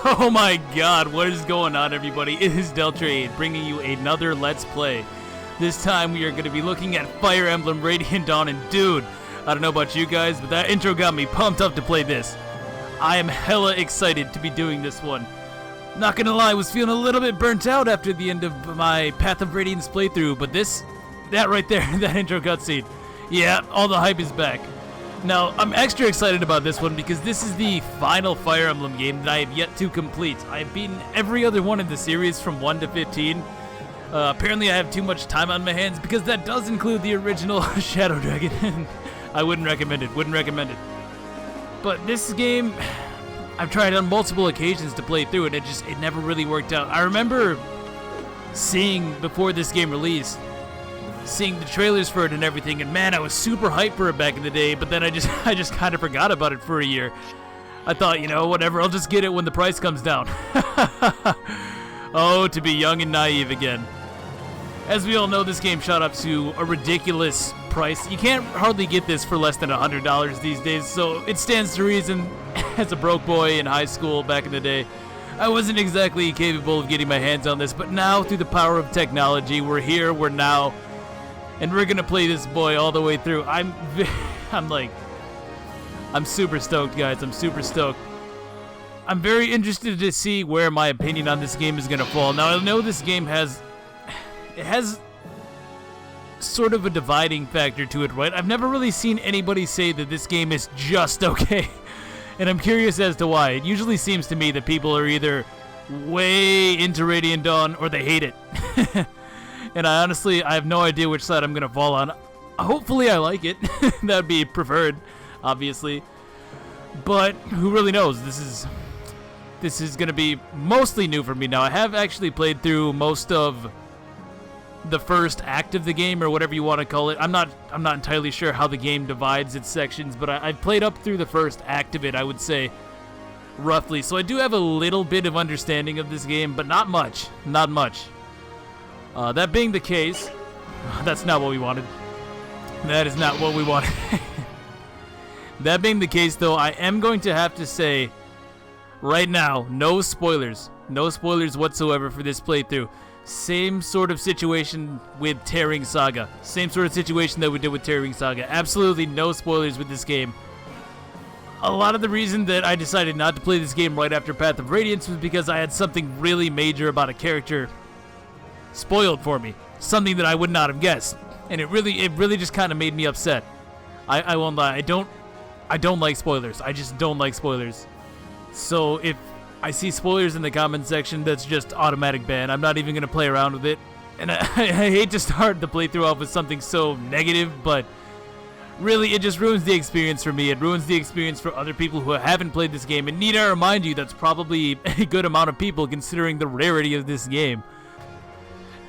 Oh my god, what is going on, everybody? It is Deltrade bringing you another Let's Play. This time we are going to be looking at Fire Emblem Radiant Dawn, and dude, I don't know about you guys, but that intro got me pumped up to play this. I am hella excited to be doing this one. Not gonna lie, I was feeling a little bit burnt out after the end of my Path of Radiance playthrough, but that right there, that intro cutscene, yeah, all the hype is back. Now, I'm extra excited about this one because this is the final Fire Emblem game that I have yet to complete. I have beaten every other one in the series from 1 to 15. Apparently I have too much time on my hands because that does include the original Shadow Dragon. I wouldn't recommend it, But this game, I've tried on multiple occasions to play through it, it never really worked out. I remember seeing, before this game released, seeing the trailers for it and everything, and man, I was super hyped for it back in the day, but then I just kind of forgot about it for a year. I thought, you know, whatever, I'll just get it when the price comes down. Oh, to be young and naive again. As we all know, this game shot up to a ridiculous price. You can't hardly get this for less than $100 these days, so it stands to reason, as a broke boy in high school back in the day, I wasn't exactly capable of getting my hands on this, but now, through the power of technology, we're here, we're now, and we're gonna play this boy all the way through. I'm super stoked, guys. I'm super stoked. I'm very interested to see where my opinion on this game is gonna fall. Now, I know this game has sort of a dividing factor to it, right? I've never really seen anybody say that this game is just okay, and I'm curious as to why. It usually seems to me that people are either way into Radiant Dawn or they hate it. And I have no idea which side I'm going to fall on. Hopefully I like it. That would be preferred, obviously. But who really knows? This is going to be mostly new for me now. I have actually played through most of the first act of the game, or whatever you want to call it. I'm not entirely sure how the game divides its sections, but I've played up through the first act of it, I would say, roughly. So I do have a little bit of understanding of this game, but not much. Not much. That being the case, that's not what we wanted. That is not what we wanted. That being the case, though, I am going to have to say, right now, no spoilers. No spoilers whatsoever for this playthrough. Same sort of situation with Tearing Saga. Same sort of situation that we did with Tearing Saga. Absolutely no spoilers with this game. A lot of the reason that I decided not to play this game right after Path of Radiance was because I had something really major about a character spoiled for me, something that I would not have guessed, and it really just kind of made me upset. I won't lie, I don't like spoilers. I just don't like spoilers. So if I see spoilers in the comment section, that's just automatic ban. I'm not even gonna play around with it, and I hate to start the playthrough off with something so negative, but really it just ruins the experience for me. It ruins the experience for other people who haven't played this game, and need I remind you, that's probably a good amount of people considering the rarity of this game.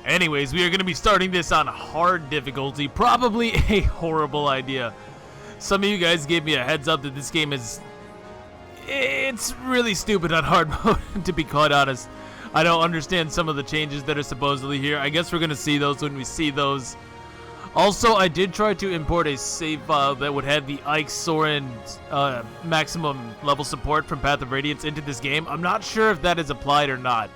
Anyways, we are going to be starting this on hard difficulty. Probably a horrible idea. Some of you guys gave me a heads up that this game it's really stupid on hard mode, to be quite honest. I don't understand some of the changes that are supposedly here. I guess we're going to see those when we see those. Also, I did try to import a save file that would have the Ike Soren maximum level support from Path of Radiance into this game. I'm not sure if that is applied or not.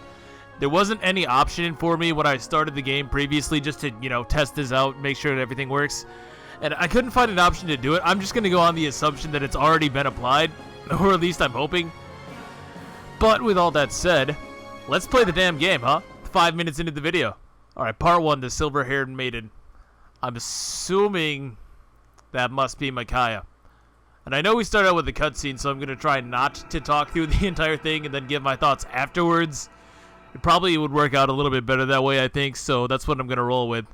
There wasn't any option for me when I started the game previously just to, you know, test this out, make sure that everything works. And I couldn't find an option to do it. I'm just going to go on the assumption that it's already been applied, or at least I'm hoping. But with all that said, let's play the damn game, huh? 5 minutes into the video. Alright, part 1, the silver-haired maiden. I'm assuming that must be Micaiah. And I know we started out with the cutscene, so I'm going to try not to talk through the entire thing and then give my thoughts afterwards. It probably would work out a little bit better that way, I think, so that's what I'm going to roll with.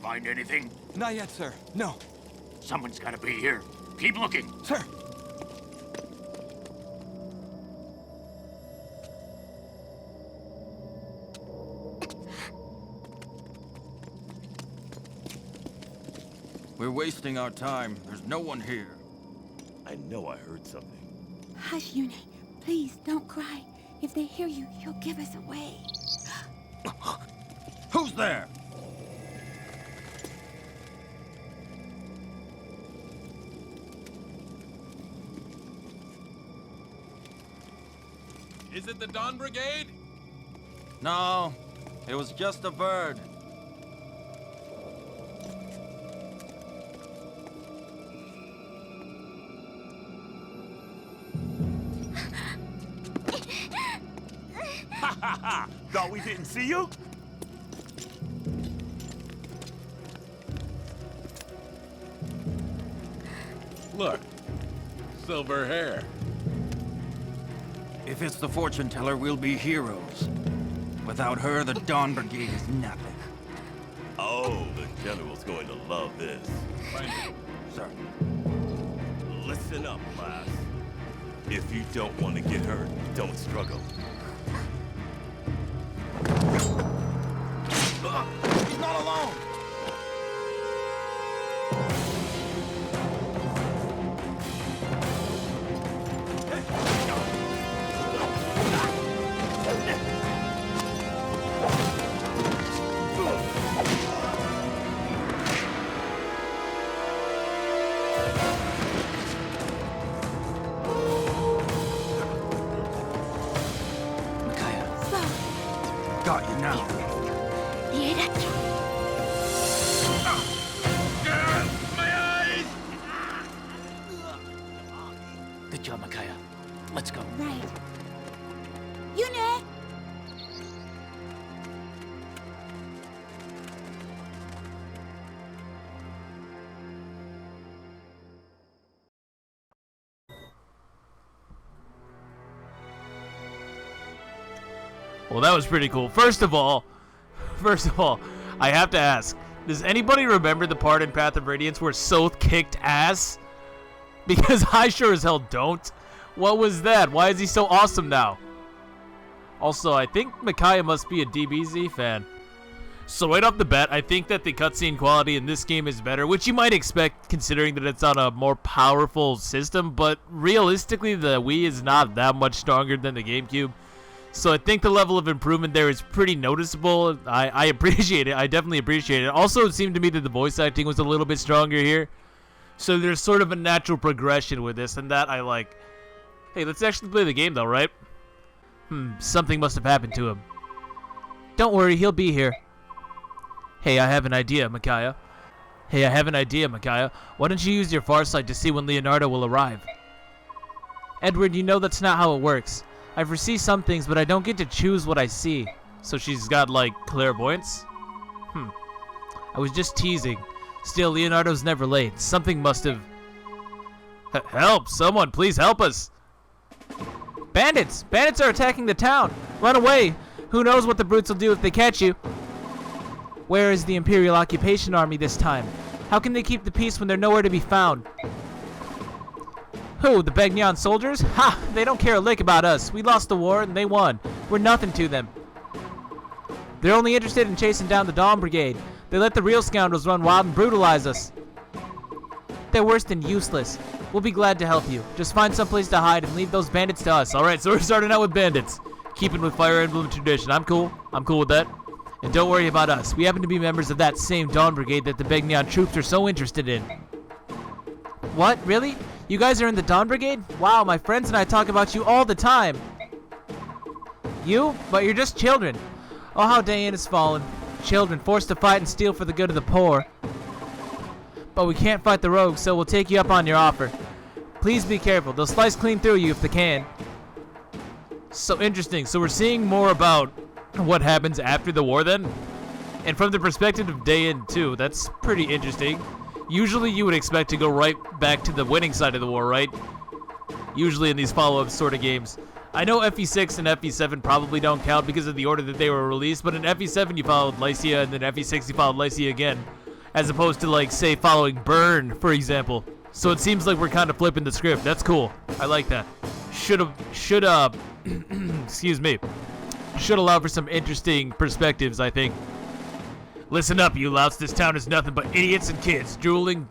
Find anything? Not yet, sir. No. Someone's gotta be here. Keep looking. Sir. We're wasting our time. There's no one here. I know I heard something. Hush, Yune. Please, don't cry. If they hear you, you'll give us away. Who's there? Is it the Dawn Brigade? No, it was just a bird. Ha ha ha! Thought we didn't see you? Look, silver hair. If it's the fortune teller, we'll be heroes. Without her, the Dawn Brigade is nothing. Oh, the general's going to love this. Sir. Listen up, lass. If you don't want to get hurt, don't struggle. He's not alone! Got you now. Good job, Micaiah. Let's go. Right. Yune! Well, that was pretty cool. First of all, I have to ask, does anybody remember the part in Path of Radiance where Soth kicked ass? Because I sure as hell don't. What was that? Why is he so awesome now? Also, I think Micaiah must be a DBZ fan. So right off the bat, I think that the cutscene quality in this game is better, which you might expect considering that it's on a more powerful system, but realistically, the Wii is not that much stronger than the GameCube. So I think the level of improvement there is pretty noticeable. I appreciate it. I definitely appreciate it. Also, it seemed to me that the voice acting was a little bit stronger here. So there's sort of a natural progression with this, and that I like. Hey, let's actually play the game though, right? Something must have happened to him. Don't worry, he'll be here. Hey, I have an idea, Micaiah. Why don't you use your farsight to see when Leonardo will arrive? Edward, you know that's not how it works. I foresee some things, but I don't get to choose what I see. So she's got, like, clairvoyance? I was just teasing. Still, Leonardo's never late. Something must have... Help! Someone, please help us! Bandits! Bandits are attacking the town! Run away! Who knows what the brutes will do if they catch you? Where is the Imperial Occupation Army this time? How can they keep the peace when they're nowhere to be found? Who, the Begnion soldiers? Ha! They don't care a lick about us. We lost the war and they won. We're nothing to them. They're only interested in chasing down the Dawn Brigade. They let the real scoundrels run wild and brutalize us. They're worse than useless. We'll be glad to help you. Just find someplace to hide and leave those bandits to us. Alright, so we're starting out with bandits. Keeping with Fire Emblem tradition. I'm cool with that. And don't worry about us. We happen to be members of that same Dawn Brigade that the Begnion troops are so interested in. What? Really? You guys are in the Dawn Brigade? Wow, my friends and I talk about you all the time. You? But you're just children. Oh, how Dayan has fallen. Children forced to fight and steal for the good of the poor. But we can't fight the rogues, so we'll take you up on your offer. Please be careful. They'll slice clean through you if they can. So interesting. So we're seeing more about what happens after the war then? And from the perspective of Dayan too. That's pretty interesting. Usually you would expect to go right back to the winning side of the war, right? Usually in these follow-up sort of games. I know FE6 and FE7 probably don't count because of the order that they were released, but in FE7 you followed Lycia, and then FE6 you followed Lycia again. As opposed to, like, say, following Burn, for example. So it seems like we're kind of flipping the script. That's cool. I like that. Excuse me. Should allow for some interesting perspectives, I think. Listen up, you louts. This town is nothing but idiots and kids drooling...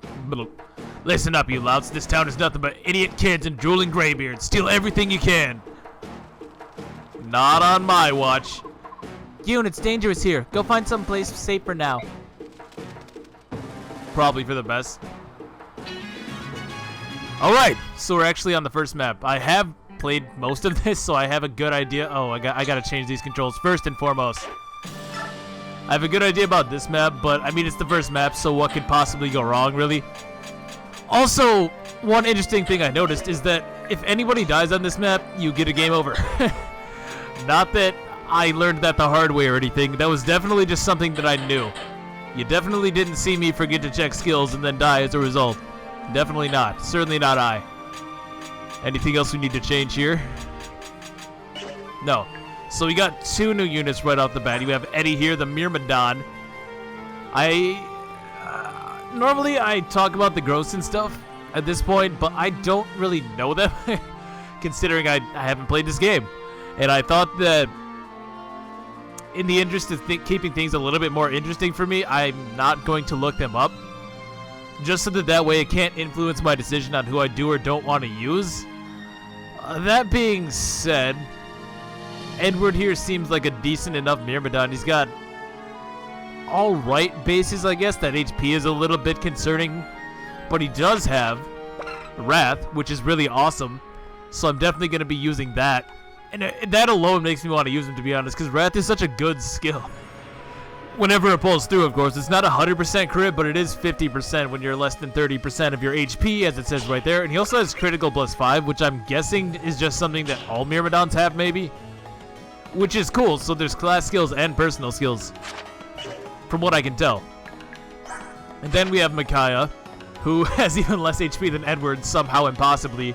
Listen up, you louts. This town is nothing but idiot kids and drooling graybeards. Steal everything you can. Not on my watch. Yoon, it's dangerous here. Go find some place safe for now. Probably for the best. Alright, so we're actually on the first map. I have played most of this, so I have a good idea. Oh, I gotta change these controls first and foremost. I have a good idea about this map, but I mean, it's the first map, so what could possibly go wrong, really? Also, one interesting thing I noticed is that if anybody dies on this map, you get a game over. Not that I learned that the hard way or anything. That was definitely just something that I knew. You definitely didn't see me forget to check skills and then die as a result. Definitely not. Certainly not I. Anything else we need to change here? No. So we got 2 new units right off the bat. You have Eddie here, the Myrmidon. Normally I talk about the ghosts and stuff at this point, but I don't really know them, considering I haven't played this game. And I thought that in the interest of keeping things a little bit more interesting for me, I'm not going to look them up. Just so that way it can't influence my decision on who I do or don't want to use. That being said, Edward here seems like a decent enough Myrmidon. He's got alright bases, I guess. That HP is a little bit concerning. But he does have Wrath, which is really awesome. So I'm definitely going to be using that. And that alone makes me want to use him, to be honest, because Wrath is such a good skill. Whenever it pulls through, of course. It's not 100% crit, but it is 50% when you're less than 30% of your HP, as it says right there. And he also has critical +5, which I'm guessing is just something that all Myrmidons have, maybe. Which is cool, so there's class skills and personal skills, from what I can tell. And then we have Micaiah, who has even less HP than Edward, somehow impossibly.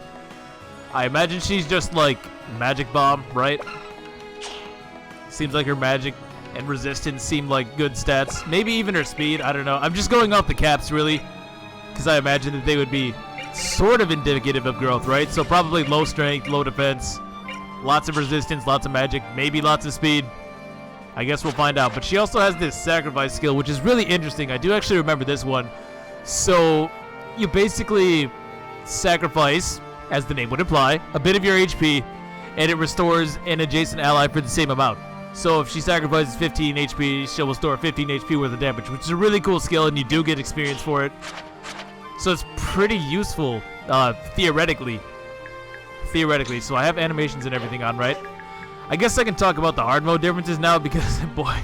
I imagine she's just like Magic Bomb, right? Seems like her magic and resistance seem like good stats. Maybe even her speed, I don't know. I'm just going off the caps, really, because I imagine that they would be sort of indicative of growth, right? So probably low strength, low defense, lots of resistance, lots of magic, maybe lots of speed. I guess we'll find out. But she also has this sacrifice skill, which is really interesting. I do actually remember this one. So you basically sacrifice, as the name would imply, a bit of your HP, and it restores an adjacent ally for the same amount. So if she sacrifices 15 HP, she'll restore 15 HP worth of damage, which is a really cool skill, and you do get experience for it. So it's pretty useful, theoretically. So I have animations and everything on, right? I guess I can talk about the hard mode differences now, because, boy,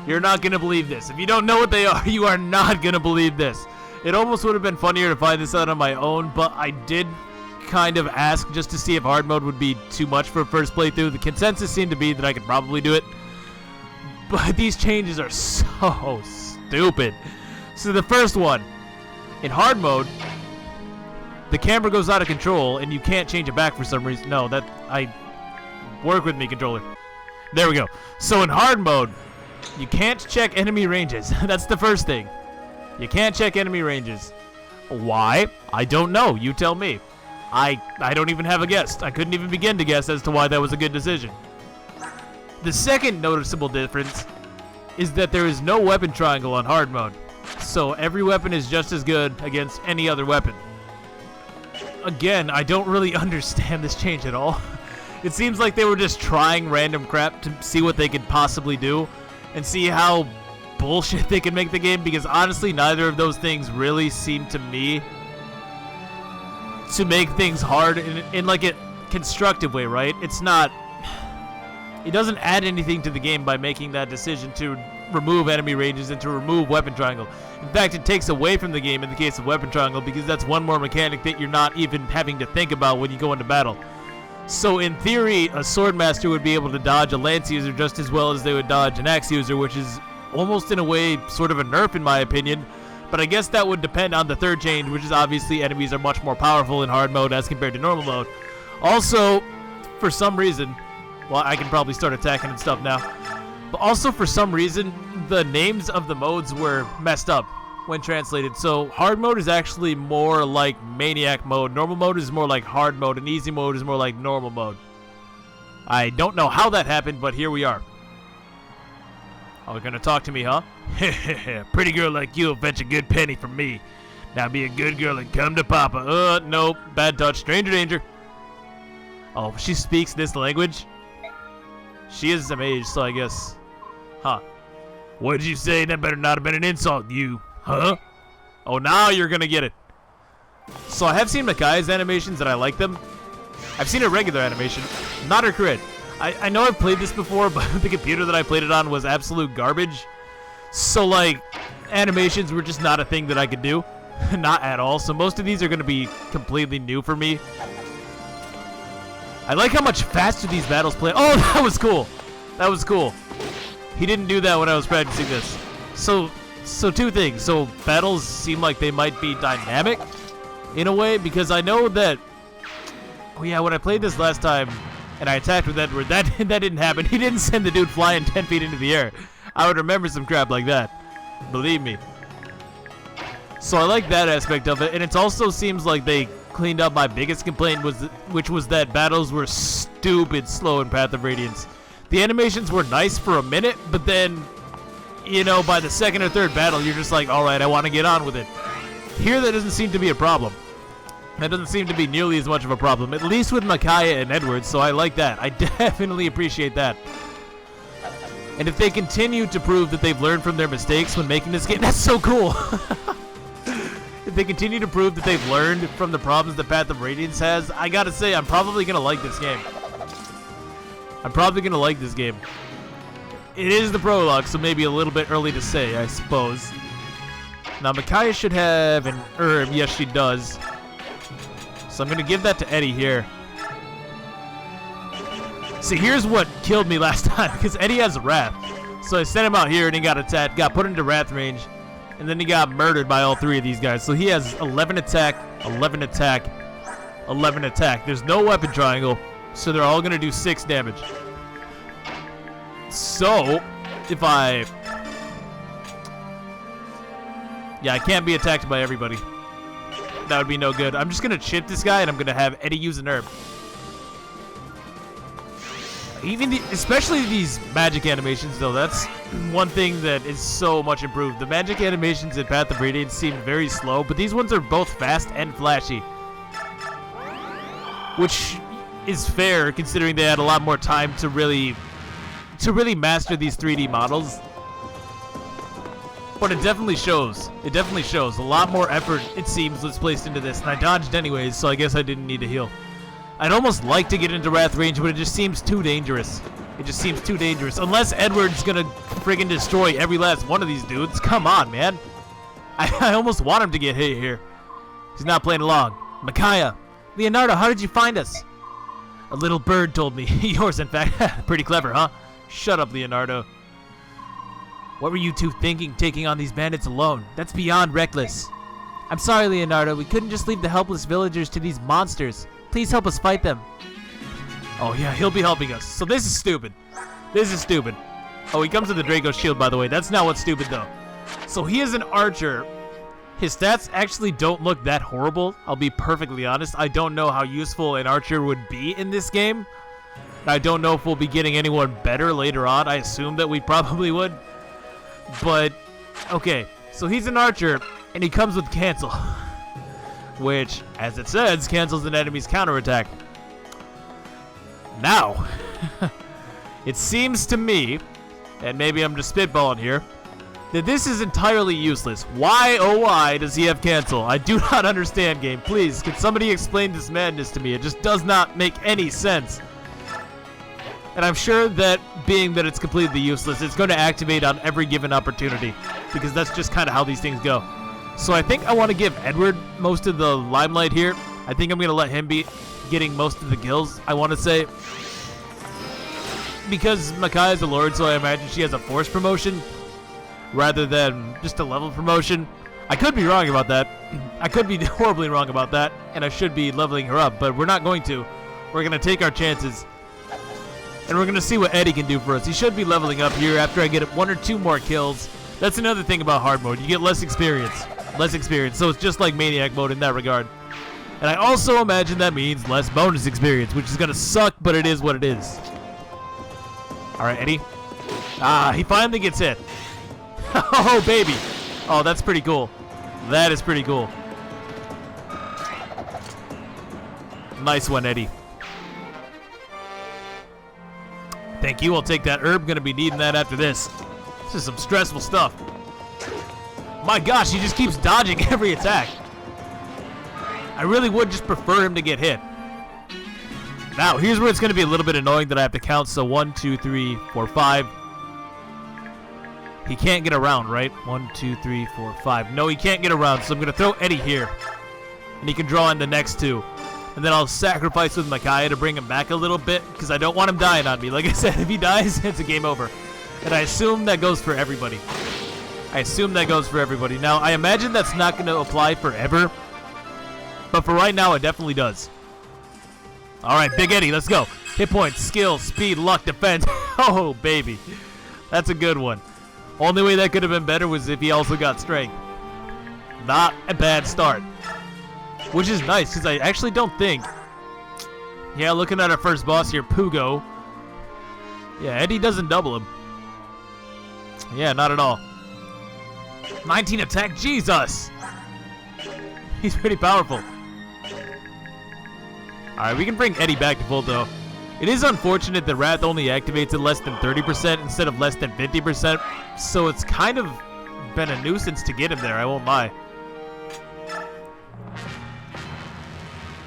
you're not going to believe this. If you don't know what they are, you are not going to believe this. It almost would have been funnier to find this out on my own, but I did kind of ask just to see if hard mode would be too much for a first playthrough. The consensus seemed to be that I could probably do it, but these changes are so stupid. So the first one, in hard mode, the camera goes out of control and you can't change it back for some reason. No, work with me, controller. There we go. So in hard mode, you can't check enemy ranges. That's the first thing. You can't check enemy ranges. Why? I don't know. You tell me. I don't even have a guess. I couldn't even begin to guess as to why that was a good decision. The second noticeable difference is that there is no weapon triangle on hard mode. So every weapon is just as good against any other weapon. Again, I don't really understand this change at all. It seems like they were just trying random crap to see what they could possibly do and see how bullshit they can make the game, because honestly, neither of those things really seem to me to make things hard in like a constructive way, right? It doesn't add anything to the game by making that decision to remove enemy ranges and to remove weapon triangle. In fact, it takes away from the game in the case of weapon triangle, because that's one more mechanic that you're not even having to think about when you go into battle. So in theory, a swordmaster would be able to dodge a lance user just as well as they would dodge an axe user, which is almost in a way sort of a nerf in my opinion. But I guess that would depend on the third change, which is obviously enemies are much more powerful in hard mode as compared to normal mode. Also, for some reason, well, I can probably start attacking and stuff now. But also for some reason, the names of the modes were messed up when translated. So hard mode is actually more like maniac mode. Normal mode is more like hard mode, and easy mode is more like normal mode. I don't know how that happened, but here we are. Oh, you're gonna talk to me, huh? Pretty girl like you'll fetch a good penny from me. Now be a good girl and come to Papa. Nope. Bad touch. Stranger danger. Oh, she speaks this language? She is a mage, so I guess. Huh. What did you say? That better not have been an insult, you. Huh? Oh, now you're gonna get it. So I have seen Micaiah's animations and I like them. I've seen a regular animation, not her crit. I know I've played this before, but the computer that I played it on was absolute garbage. So, like, animations were just not a thing that I could do. Not at all. So most of these are going to be completely new for me. I like how much faster these battles play. Oh, that was cool. That was cool. He didn't do that when I was practicing this. So two things. So battles seem like they might be dynamic in a way, because I know that... Oh yeah, when I played this last time and I attacked with Edward, that didn't happen. He didn't send the dude flying 10 feet into the air. I would remember some crap like that. Believe me. So I like that aspect of it, and it also seems like they cleaned up my biggest complaint, which was that battles were stupid slow in Path of Radiance. The animations were nice for a minute, but then, you know, by the second or third battle, you're just like, alright, I want to get on with it. Here, that doesn't seem to be a problem. That doesn't seem to be nearly as much of a problem, at least with Micaiah and Edward, so I like that. I definitely appreciate that. And if they continue to prove that they've learned from their mistakes when making this game, that's so cool! If they continue to prove that they've learned from the problems that Path of Radiance has, I gotta say, I'm probably gonna like this game. I'm probably gonna like this game. It is the prologue, so maybe a little bit early to say, I suppose. Now, Micaiah should have an herb. Yes, she does. So I'm gonna give that to Eddie here. See, here's what killed me last time, because Eddie has Wrath. So I sent him out here and he got attacked, got put into Wrath range, and then he got murdered by all three of these guys. So he has 11 attack, 11 attack, 11 attack. There's no weapon triangle, so they're all going to do 6 damage. So, if I... Yeah, I can't be attacked by everybody. That would be no good. I'm just going to chip this guy, and I'm going to have Eddie use an herb. Especially these magic animations, though, that's one thing that is so much improved. The magic animations in Path of Radiance seem very slow, but these ones are both fast and flashy. Which is fair, considering they had a lot more time to really master these 3D models. But it definitely shows. It definitely shows. A lot more effort, it seems, was placed into this. And I dodged anyways, so I guess I didn't need to heal. I'd almost like to get into Wrath range, but it just seems too dangerous. It just seems too dangerous. Unless Edward's gonna friggin' destroy every last one of these dudes. Come on, man. I almost want him to get hit here. He's not playing along. Micaiah. Leonardo, how did you find us? A little bird told me. Yours, in fact. Pretty clever, huh? Shut up, Leonardo. What were you two thinking, taking on these bandits alone? That's beyond reckless. I'm sorry, Leonardo. We couldn't just leave the helpless villagers to these monsters. Please help us fight them. Oh yeah, he'll be helping us. So this is stupid. This is stupid. Oh, he comes with the Draco's shield, by the way. That's not what's stupid, though. So he is an archer. His stats actually don't look that horrible. I'll be perfectly honest. I don't know how useful an archer would be in this game. I don't know if we'll be getting anyone better later on. I assume that we probably would. But, okay. So he's an archer, and he comes with cancel. Which, as it says, cancels an enemy's counterattack. Now, it seems to me, and maybe I'm just spitballing here, that this is entirely useless. Why, oh why, does he have cancel? I do not understand, game. Please, can somebody explain this madness to me? It just does not make any sense. And I'm sure that, being that it's completely useless, it's going to activate on every given opportunity, because that's just kind of how these things go. So I think I want to give Edward most of the limelight here. I think I'm going to let him be getting most of the kills, I want to say. Because Micaiah's a lord, so I imagine she has a force promotion rather than just a level promotion. I could be wrong about that. I could be horribly wrong about that, and I should be leveling her up, but we're not going to. We're going to take our chances, and we're going to see what Eddie can do for us. He should be leveling up here after I get 1 or 2 more kills. That's another thing about hard mode. You get less experience. Less experience, so it's just like Maniac mode in that regard. And I also imagine that means less bonus experience, which is going to suck, but it is what it is. Alright, Eddie. Ah, he finally gets hit. Oh, baby. Oh, that's pretty cool. That is pretty cool. Nice one, Eddie. Thank you, I'll take that herb. Gonna be needing that after this. This is some stressful stuff. My gosh, he just keeps dodging every attack. I really would just prefer him to get hit. Now, here's where it's going to be a little bit annoying that I have to count. So 1, 2, 3, 4, 5. He can't get around, right? 1, 2, 3, 4, 5. No, he can't get around, so I'm going to throw Eddie here. And he can draw in the next two. And then I'll sacrifice with Micaiah to bring him back a little bit, because I don't want him dying on me. Like I said, if he dies, it's a game over. And I assume that goes for everybody. Now, I imagine that's not going to apply forever. But for right now, it definitely does. All right, Big Eddie, let's go. Hit points, skill, speed, luck, defense. Oh, baby. That's a good one. Only way that could have been better was if he also got strength. Not a bad start. Which is nice, because I actually don't think... Yeah, looking at our first boss here, Pugo. Yeah, Eddie doesn't double him. Yeah, not at all. 19 attack, Jesus! He's pretty powerful. Alright, we can bring Eddie back to full though. It is unfortunate that Wrath only activates at less than 30% instead of less than 50%, so it's kind of been a nuisance to get him there, I won't lie.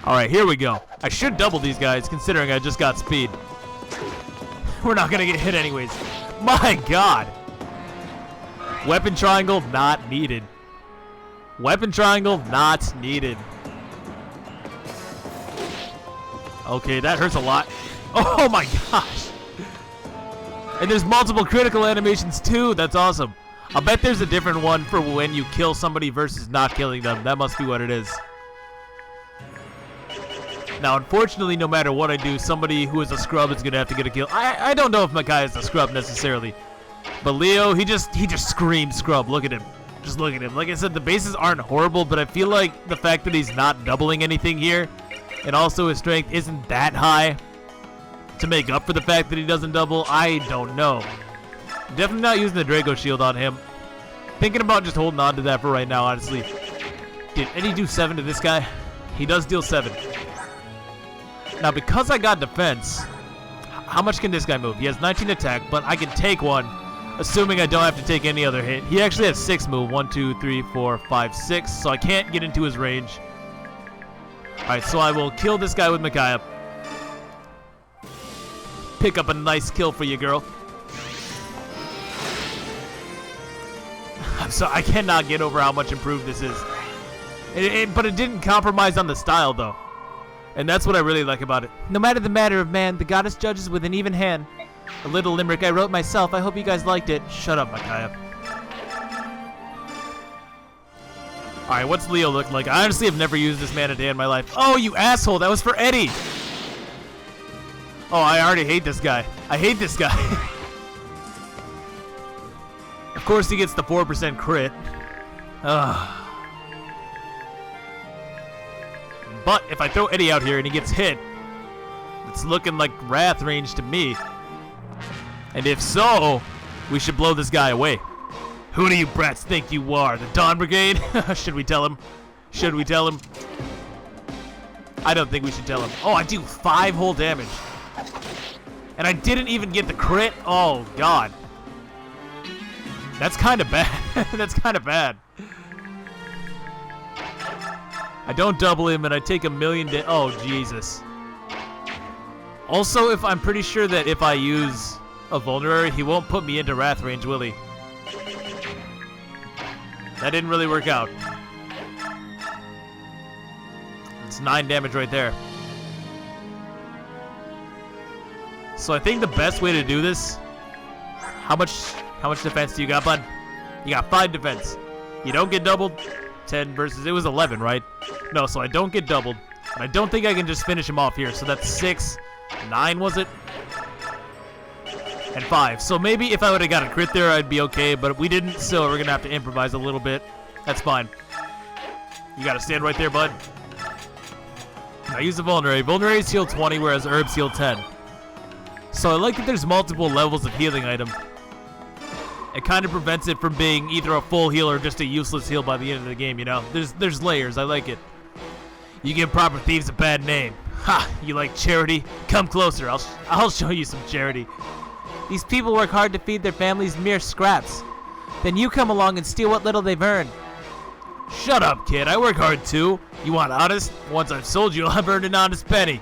Alright, here we go. I should double these guys considering I just got speed. We're not gonna get hit anyways. My god! Weapon triangle not needed. Weapon triangle not needed. Okay, that hurts a lot. Oh my gosh. And there's multiple critical animations too. That's awesome. I'll bet there's a different one for when you kill somebody versus not killing them. That must be what it is. Now, unfortunately, no matter what I do, somebody who is a scrub is going to have to get a kill. I don't know if Micaiah is a scrub necessarily. But Leo, he just screams scrub. Look at him. Just look at him. Like I said, the bases aren't horrible, but I feel like the fact that he's not doubling anything here, and also his strength isn't that high to make up for the fact that he doesn't double, I don't know. Definitely not using the Draco shield on him. Thinking about just holding on to that for right now, honestly. Did Eddie do 7 to this guy? He does deal 7. Now, because I got defense, how much can this guy move? He has 19 attack, but I can take one, assuming I don't have to take any other hit. He actually has 6 move. 1, 2, 3, 4, 5, 6. So I can't get into his range. Alright, so I will kill this guy with Micaiah. Pick up a nice kill for you, girl. So I cannot get over how much improved this is. But it didn't compromise on the style, though. And that's what I really like about it. No matter the matter of man, the goddess judges with an even hand. A little limerick I wrote myself. I hope you guys liked it. Shut up, Micaiah. Alright, what's Leo look like? I honestly have never used this man a day in my life. Oh, you asshole! That was for Eddie! Oh, I already hate this guy. I hate this guy. Of course he gets the 4% crit. Ugh. But if I throw Eddie out here and he gets hit, it's looking like Wrath range to me. And if so, we should blow this guy away. Who do you brats think you are? The Dawn Brigade? Should we tell him? Should we tell him? I don't think we should tell him. Oh, I do 5 whole damage. And I didn't even get the crit? Oh, God. That's kind of bad. That's kind of bad. I don't double him and I take 1,000,000 oh, Jesus. Also, if I'm pretty sure that if I use a vulnerary, he won't put me into Wrath range, will he? That didn't really work out. It's 9 damage right there. So I think the best way to do this... How much defense do you got, bud? You got 5 defense. You don't get doubled. 10 versus... It was 11, right? No, so I don't get doubled. And I don't think I can just finish him off here. So that's 6. 9, was it? And 5. So maybe if I would have got a crit there, I'd be okay. But we didn't, so we're going to have to improvise a little bit. That's fine. You got to stand right there, bud. I use the Vulnerary. Vulneraries heal 20, whereas Herbs heal 10. So I like that there's multiple levels of healing item. It kind of prevents it from being either a full heal or just a useless heal by the end of the game, you know? There's layers. I like it. You give proper thieves a bad name. Ha! You like charity? Come closer. I'll show you some charity. These people work hard to feed their families mere scraps. Then you come along and steal what little they've earned. Shut up, kid. I work hard too. You want honest? Once I've sold you, I've earned an honest penny.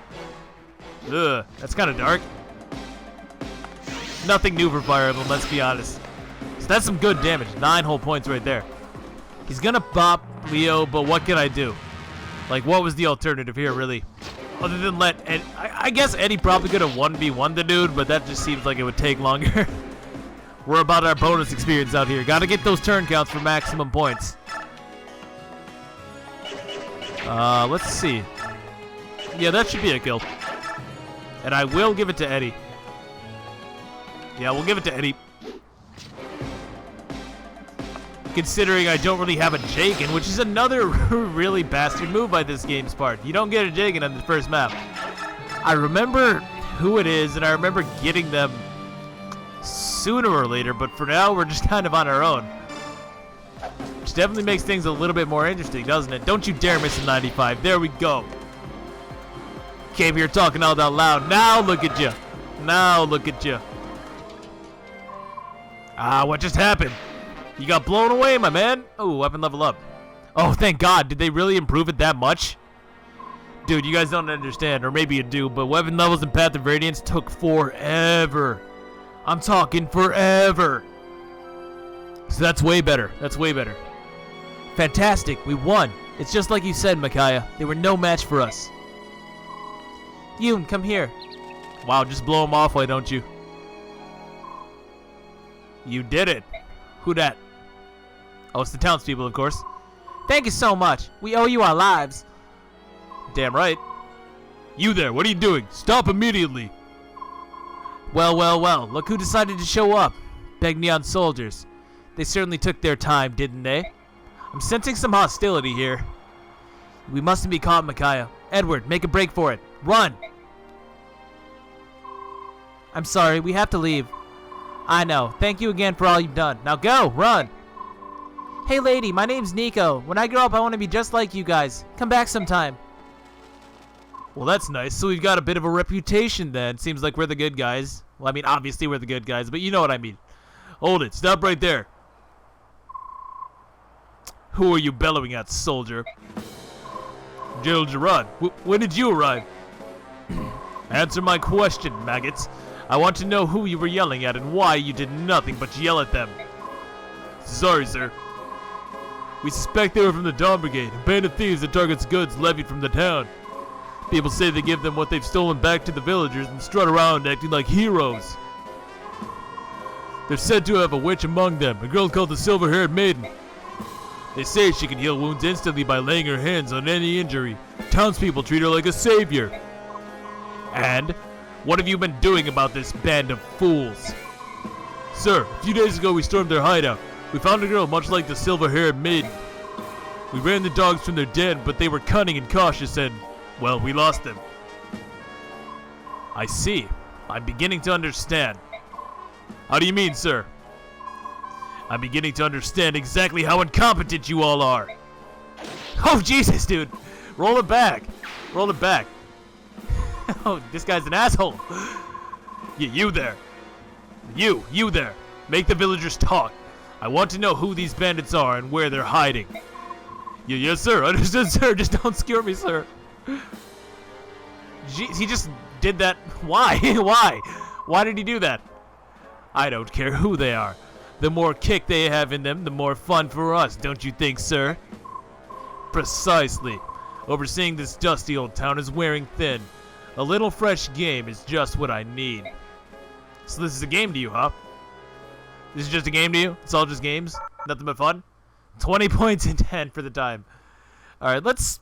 Ugh, that's kind of dark. Nothing new for Fire Emblem, let's be honest. So that's some good damage. 9 whole points right there. He's gonna bop Leo, but what can I do? Like, what was the alternative here, really? Other than let Ed, I guess Eddie probably could have 1v1 the dude, but that just seems like it would take longer. We're about our bonus experience out here. Gotta get those turn counts for maximum points. Let's see. Yeah, that should be a kill. And I will give it to Eddie. Yeah, we'll give it to Eddie. Considering I don't really have a Jagen, which is another really bastard move by this game's part. You don't get a Jagen on the first map. I remember who it is, and I remember getting them sooner or later, but for now, we're just kind of on our own. Which definitely makes things a little bit more interesting, doesn't it? Don't you dare miss a 95. There we go. Came here talking all that loud. Now look at you. Now look at you. Ah, what just happened? You got blown away, my man. Oh, weapon level up. Oh, thank God. Did they really improve it that much? Dude, you guys don't understand, or maybe you do, but weapon levels in Path of Radiance took forever. I'm talking forever. So that's way better. That's way better. Fantastic. We won. It's just like you said, Micaiah. They were no match for us. Yoon, come here. Wow, just blow them off, why don't you? You did it. Who dat? Oh, it's the townspeople, of course. Thank you so much. We owe you our lives. Damn right. You there, what are you doing? Stop immediately. Well, well, well. Look who decided to show up. Begneon soldiers. They certainly took their time, didn't they? I'm sensing some hostility here. We mustn't be caught, Micaiah. Edward, make a break for it. Run! I'm sorry, we have to leave. I know. Thank you again for all you've done. Now go, run! Hey lady, my name's Nico. When I grow up, I want to be just like you guys. Come back sometime. Well, that's nice. So we've got a bit of a reputation then. Seems like we're the good guys. Well, I mean, obviously we're the good guys, but you know what I mean. Hold it. Stop right there. Who are you bellowing at, soldier? General Gerard, when did you arrive? Answer my question, maggots. I want to know who you were yelling at and why you did nothing but yell at them. Sorry, sir. We suspect they were from the Dawn Brigade, a band of thieves that targets goods levied from the town. People say they give them what they've stolen back to the villagers and strut around acting like heroes. They're said to have a witch among them, a girl called the Silver-Haired Maiden. They say she can heal wounds instantly by laying her hands on any injury. Townspeople treat her like a savior. And what have you been doing about this band of fools? Sir, a few days ago we stormed their hideout. We found a girl much like the Silver-Haired Maiden. We ran the dogs from their den, but they were cunning and cautious and, well, we lost them. I see. I'm beginning to understand. How do you mean, sir? I'm beginning to understand exactly how incompetent you all are. Oh, Jesus, dude. Roll it back. Roll it back. Oh, this guy's an asshole. You there. You there. Make the villagers talk. I want to know who these bandits are and where they're hiding. Yes, sir. Understood, sir. Just don't skewer me, sir. Jeez, he just did that. Why? Why? Why did he do that? I don't care who they are. The more kick they have in them, the more fun for us, don't you think, sir? Precisely. Overseeing this dusty old town is wearing thin. A little fresh game is just what I need. So this is a game to you, huh? This is just a game to you? It's all just games? Nothing but fun? 20 points in 10 for the time. Alright, let's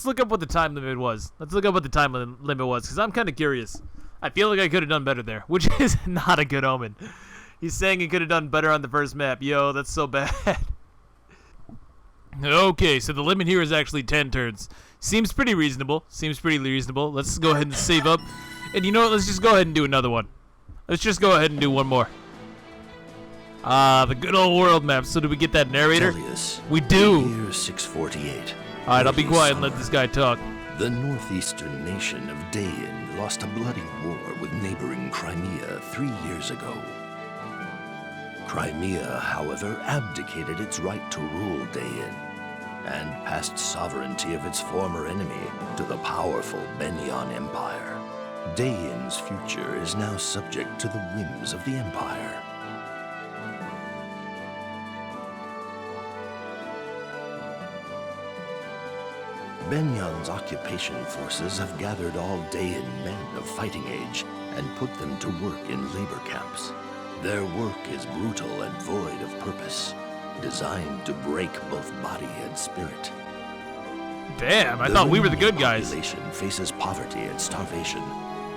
look up what the time limit was. Let's look up what the time limit was, because I'm kind of curious. I feel like I could have done better there, which is not a good omen. He's saying he could have done better on the first map. Yo, that's so bad. Okay, so the limit here is actually 10 turns. Seems pretty reasonable. Seems pretty reasonable. Let's go ahead and save up. And you know what? Let's just go ahead and do another one. Let's just go ahead and do one more. The good old world map. So do we get that narrator? Tellius, We do. Year 648. Alright, I'll be quiet and let this guy talk. The northeastern nation of Dain lost a bloody war with neighboring Crimea 3 years ago. Crimea, however, abdicated its right to rule Dain and passed sovereignty of its former enemy to the powerful Benyan Empire. Dain's future is now subject to the whims of the Empire. Benyan's occupation forces have gathered all Dain men of fighting age and put them to work in labor camps. Their work is brutal and void of purpose, designed to break both body and spirit. Damn, I thought we were the good guys. The population faces poverty and starvation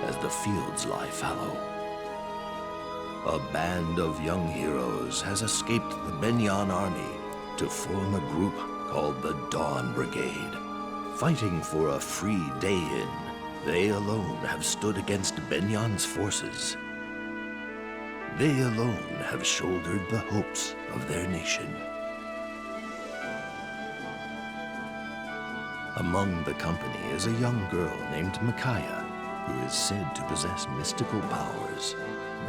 as the fields lie fallow. A band of young heroes has escaped the Benyan army to form a group called the Dawn Brigade. Fighting for a free Dain, they alone have stood against Benyan's forces. They alone have shouldered the hopes of their nation. Among the company is a young girl named Micaiah, who is said to possess mystical powers.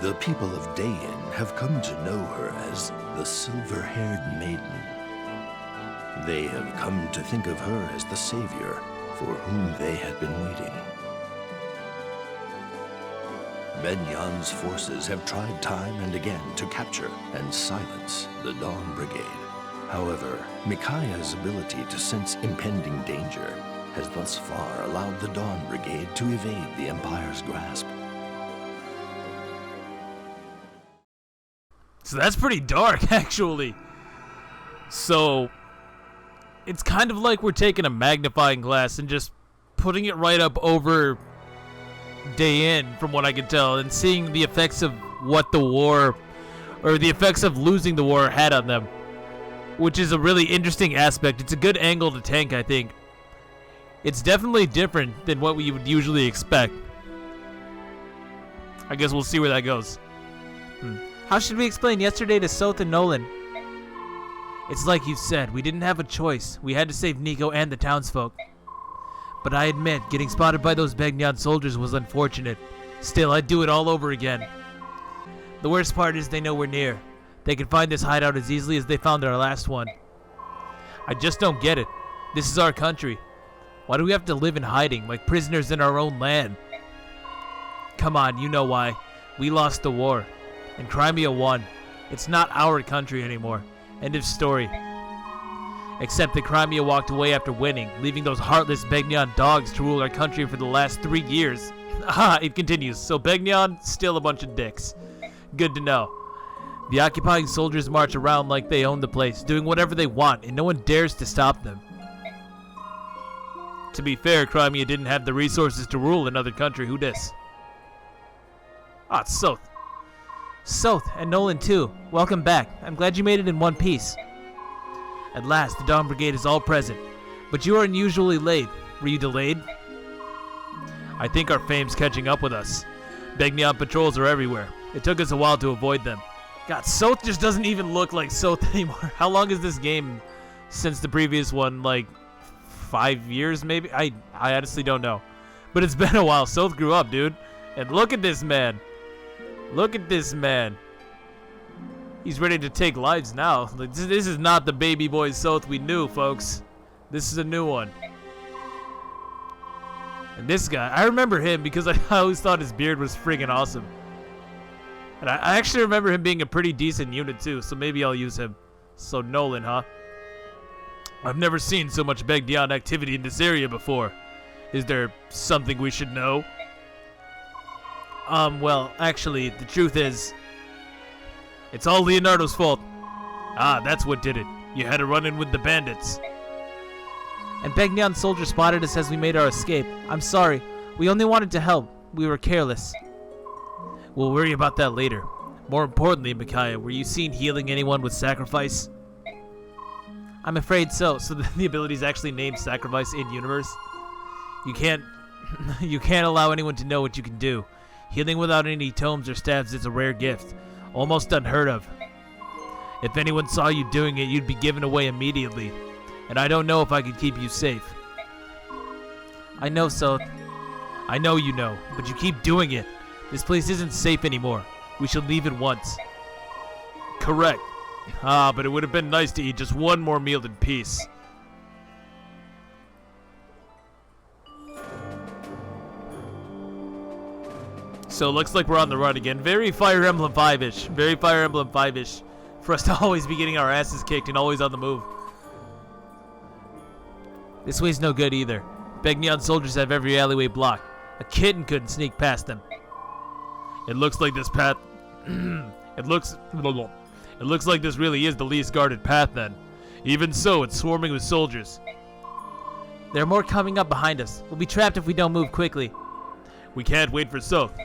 The people of Dain have come to know her as the Silver-Haired Maiden. They have come to think of her as the savior for whom they had been waiting. Benyan's forces have tried time and again to capture and silence the Dawn Brigade. However, Micaiah's ability to sense impending danger has thus far allowed the Dawn Brigade to evade the Empire's grasp. So that's pretty dark, actually. So it's kind of like we're taking a magnifying glass and just putting it right up over Dain, from what I can tell, and seeing the effects of what the war, or the effects of losing the war had on them, which is a really interesting aspect. It's a good angle to tank, I think. It's definitely different than what we would usually expect. I guess we'll see where that goes. How should we explain yesterday to Soth and Nolan? It's like you said, we didn't have a choice. We had to save Nico and the townsfolk. But I admit, getting spotted by those Benyan soldiers was unfortunate. Still, I'd do it all over again. The worst part is they know we're near. They can find this hideout as easily as they found our last one. I just don't get it. This is our country. Why do we have to live in hiding, like prisoners in our own land? Come on, you know why. We lost the war, and Crimea won. It's not our country anymore. End of story. Except that Crimea walked away after winning, leaving those heartless Benyan dogs to rule our country for the last 3 years. It continues. So Benyan, still a bunch of dicks. Good to know. The occupying soldiers march around like they own the place, doing whatever they want, and no one dares to stop them. To be fair, Crimea didn't have the resources to rule another country. Who dis? It's Soth. Soth, and Nolan too. Welcome back. I'm glad you made it in one piece. At last, the Dawn Brigade is all present. But you are unusually late. Were you delayed? I think our fame's catching up with us. Benyan patrols are everywhere. It took us a while to avoid them. God, Soth just doesn't even look like Soth anymore. How long is this game since the previous one? Like 5 years, maybe? I honestly don't know. But it's been a while. Soth grew up, dude. And look at this man. Look at this man. He's ready to take lives now. Like, this is not the baby boy Soth we knew, folks. This is a new one. And this guy, I remember him because I always thought his beard was friggin' awesome. And I actually remember him being a pretty decent unit too, so maybe I'll use him. So Nolan, huh? I've never seen so much Benyan activity in this area before. Is there something we should know? Well, actually, the truth is, it's all Leonardo's fault. That's what did it. You had a run-in with the bandits. And Benyan soldiers spotted us as we made our escape. I'm sorry. We only wanted to help. We were careless. We'll worry about that later. More importantly, Micaiah, were you seen healing anyone with sacrifice? I'm afraid so. So the ability is actually named sacrifice in universe. You can't allow anyone to know what you can do. Healing without any tomes or staves is a rare gift, almost unheard of. If anyone saw you doing it, you'd be given away immediately, and I don't know if I could keep you safe. I know, so. I know you know, but you keep doing it. This place isn't safe anymore. We should leave at once. Correct. Ah, but it would have been nice to eat just one more meal in peace. So it looks like we're on the run again. Very Fire Emblem 5-ish. Very Fire Emblem 5-ish. For us to always be getting our asses kicked and always on the move. This way's no good either. Begnion soldiers have every alleyway blocked. A kitten couldn't sneak past them. It looks like this path... It looks like this really is the least guarded path then. Even so, it's swarming with soldiers. There are more coming up behind us. We'll be trapped if we don't move quickly. We can't wait for Soth.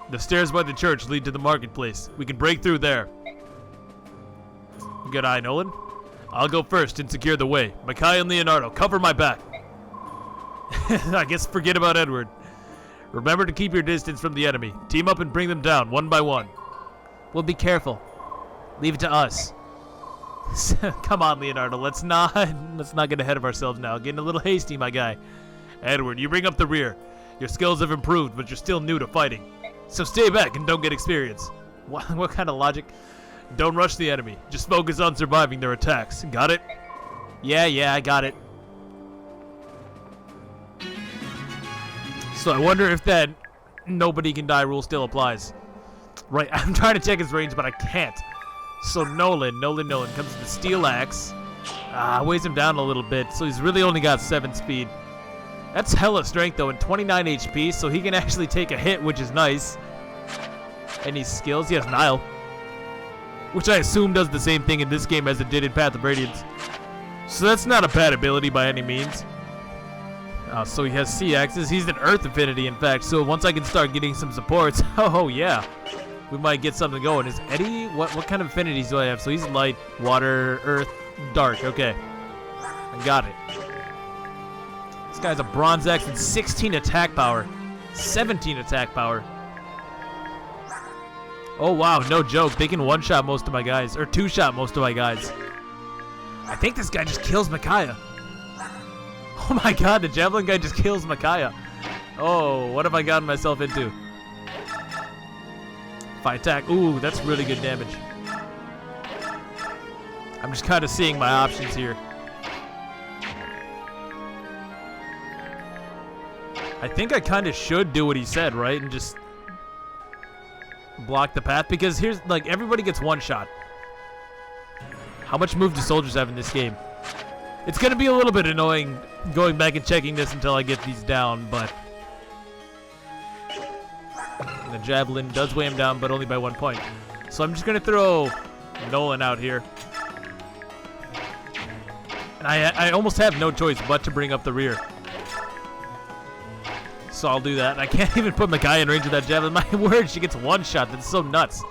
The stairs by the church lead to the marketplace. We can break through there. Good eye, Nolan. I'll go first and secure the way. Micaiah and Leonardo, cover my back. I guess forget about Edward. Remember to keep your distance from the enemy. Team up and bring them down, one by one. We'll be careful. Leave it to us. Come on, Leonardo. Let's not get ahead of ourselves now. Getting a little hasty, my guy. Edward, you bring up the rear. Your skills have improved, but you're still new to fighting. So stay back and don't get experience. What kind of logic? Don't rush the enemy. Just focus on surviving their attacks. Got it? Yeah, I got it. So I wonder if that nobody can die rule still applies. Right, I'm trying to check his range, but I can't. So Nolan comes with the steel axe. Weighs him down a little bit, so he's really only got 7 speed. That's hella strength though, and 29 HP, so he can actually take a hit, which is nice. Any skills? He has Nile, which I assume does the same thing in this game as it did in Path of Radiance. So that's not a bad ability by any means. So he has sea axes. He's an earth affinity, in fact, so once I can start getting some supports, oh yeah, we might get something going. Is Eddie, what kind of affinities do I have? So he's light, water, earth, dark. Okay, I got it. This guy's a bronze axe and 16 attack power, 17 attack power. Oh wow, no joke. They can one-shot most of my guys, or two-shot most of my guys. I think this guy just kills Micaiah. Oh my god, the javelin guy just kills Micaiah. Oh, what have I gotten myself into? If I attack, ooh, that's really good damage. I'm just kind of seeing my options here. I think I kind of should do what he said, right? And just block the path, because here's, like, everybody gets one shot. How much move do soldiers have in this game? It's going to be a little bit annoying going back and checking this until I get these down, but the javelin does weigh him down, but only by 1 point. So I'm just going to throw Nolan out here. And I almost have no choice but to bring up the rear. So I'll do that. And I can't even put Micaiah in range of that javelin. My word, she gets one shot. That's so nuts.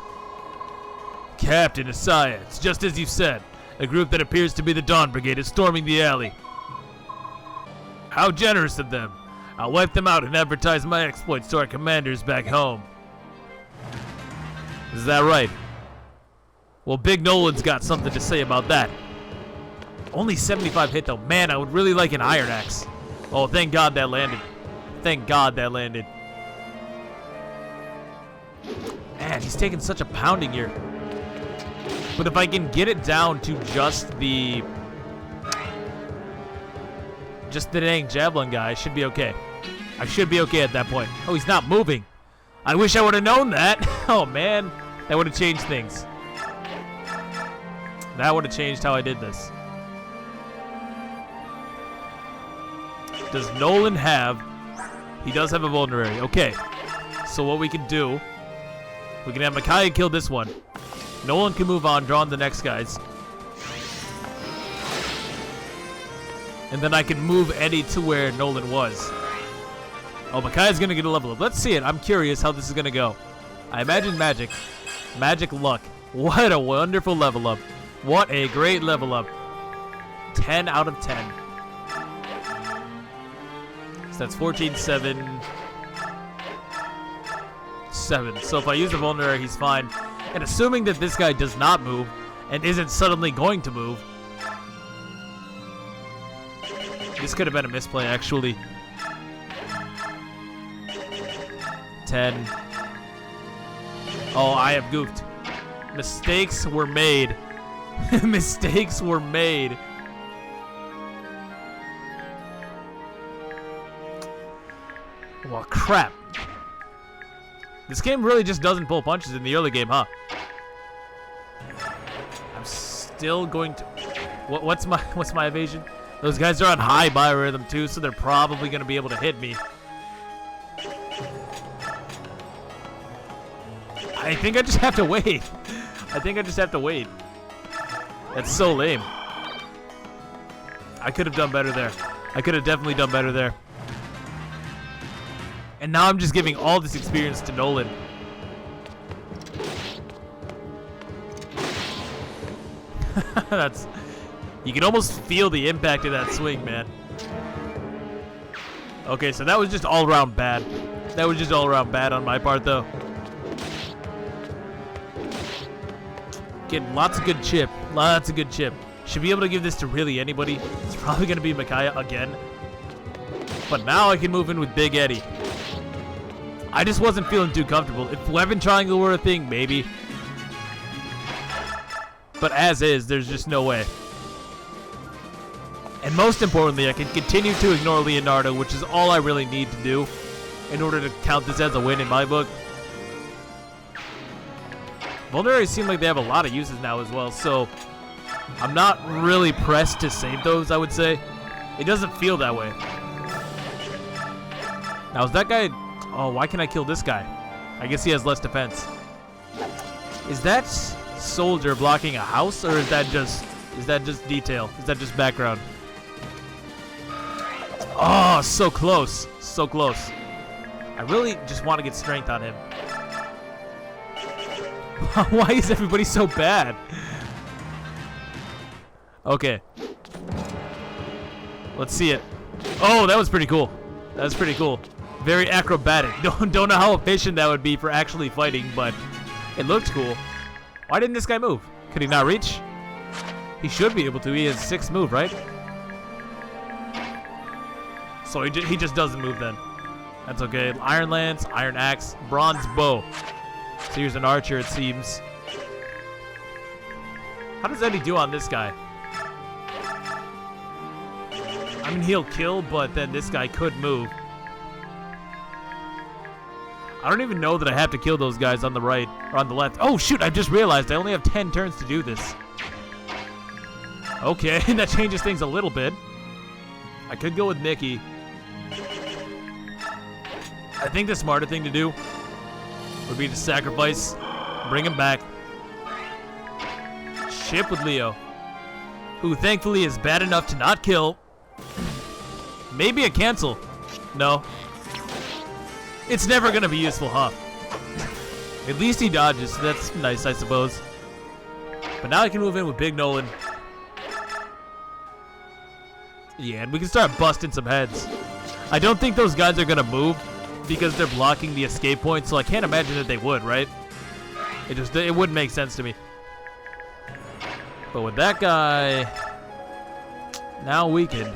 Captain Isaiah, it's just as you said. A group that appears to be the Dawn Brigade is storming the alley. How generous of them. I'll wipe them out and advertise my exploits to our commanders back home. Is that right? Well, Big Nolan's got something to say about that. Only 75 hit though. Man, I would really like an iron axe. Oh, thank God that landed. Thank God that landed. Man, he's taking such a pounding here. But if I can get it down to just the dang javelin guy, I should be okay. I should be okay at that point. Oh, he's not moving. I wish I would have known that. Oh, man. That would have changed things. That would have changed how I did this. Does Nolan have... He does have a vulnerary. Okay. So what we can do... We can have Micaiah kill this one. Nolan can move on, draw on the next guys. And then I can move Eddie to where Nolan was. Oh, Micaiah's going to get a level up. Let's see it. I'm curious how this is going to go. I imagine magic. Magic luck. What a wonderful level up. What a great level up. 10 out of 10. So that's 14, 7, 7. So if I use a vulnerary, he's fine. And assuming that this guy does not move and isn't suddenly going to move, This could have been a misplay, actually. 10. Oh, I have goofed. Mistakes were made. Mistakes were made. Well, crap. This game really just doesn't pull punches in the early game, huh? I'm still going to... What's my evasion? Those guys are on high biorhythm too, so they're probably going to be able to hit me. I think I just have to wait. I think I just have to wait. That's so lame. I could have done better there. I could have definitely done better there. And now I'm just giving all this experience to Nolan. That's... You can almost feel the impact of that swing, man. Okay, so that was just all around bad. That was just all around bad on my part, though. Getting lots of good chip. Lots of good chip. Should be able to give this to really anybody. It's probably going to be Micaiah again. But now I can move in with Big Eddie. I just wasn't feeling too comfortable. If weapon triangle were a thing, maybe. But as is, there's just no way. And most importantly, I can continue to ignore Leonardo, which is all I really need to do in order to count this as a win in my book. Vulneraries seem like they have a lot of uses now as well, so I'm not really pressed to save those, I would say. It doesn't feel that way. Now, is that guy... Oh, why can't I kill this guy? I guess he has less defense. Is that soldier blocking a house, or is that just detail? Is that just background? Oh, so close. So close. I really just want to get strength on him. Why is everybody so bad? Okay. Let's see it. Oh, that was pretty cool. That was pretty cool. Very acrobatic. Don't know how efficient that would be for actually fighting, but it looked cool. Why didn't this guy move? Could he not reach? He should be able to. He has 6th move, right? So he just doesn't move then. That's okay. Iron Lance, Iron Axe, Bronze Bow. So here's an archer, it seems. How does Eddie do on this guy? I mean, he'll kill, but then this guy could move. I don't even know that I have to kill those guys on the right or on the left. Oh, shoot, I just realized I only have 10 turns to do this. Okay, that changes things a little bit. I could go with Mickey. I think the smarter thing to do would be to sacrifice, bring him back. Ship with Leo, who thankfully is bad enough to not kill. Maybe a cancel. No. It's never going to be useful, huh? At least he dodges, so that's nice, I suppose. But now I can move in with Big Nolan. Yeah, and we can start busting some heads. I don't think those guys are going to move because they're blocking the escape point, so I can't imagine that they would, right? It wouldn't make sense to me. But with that guy, now weakened.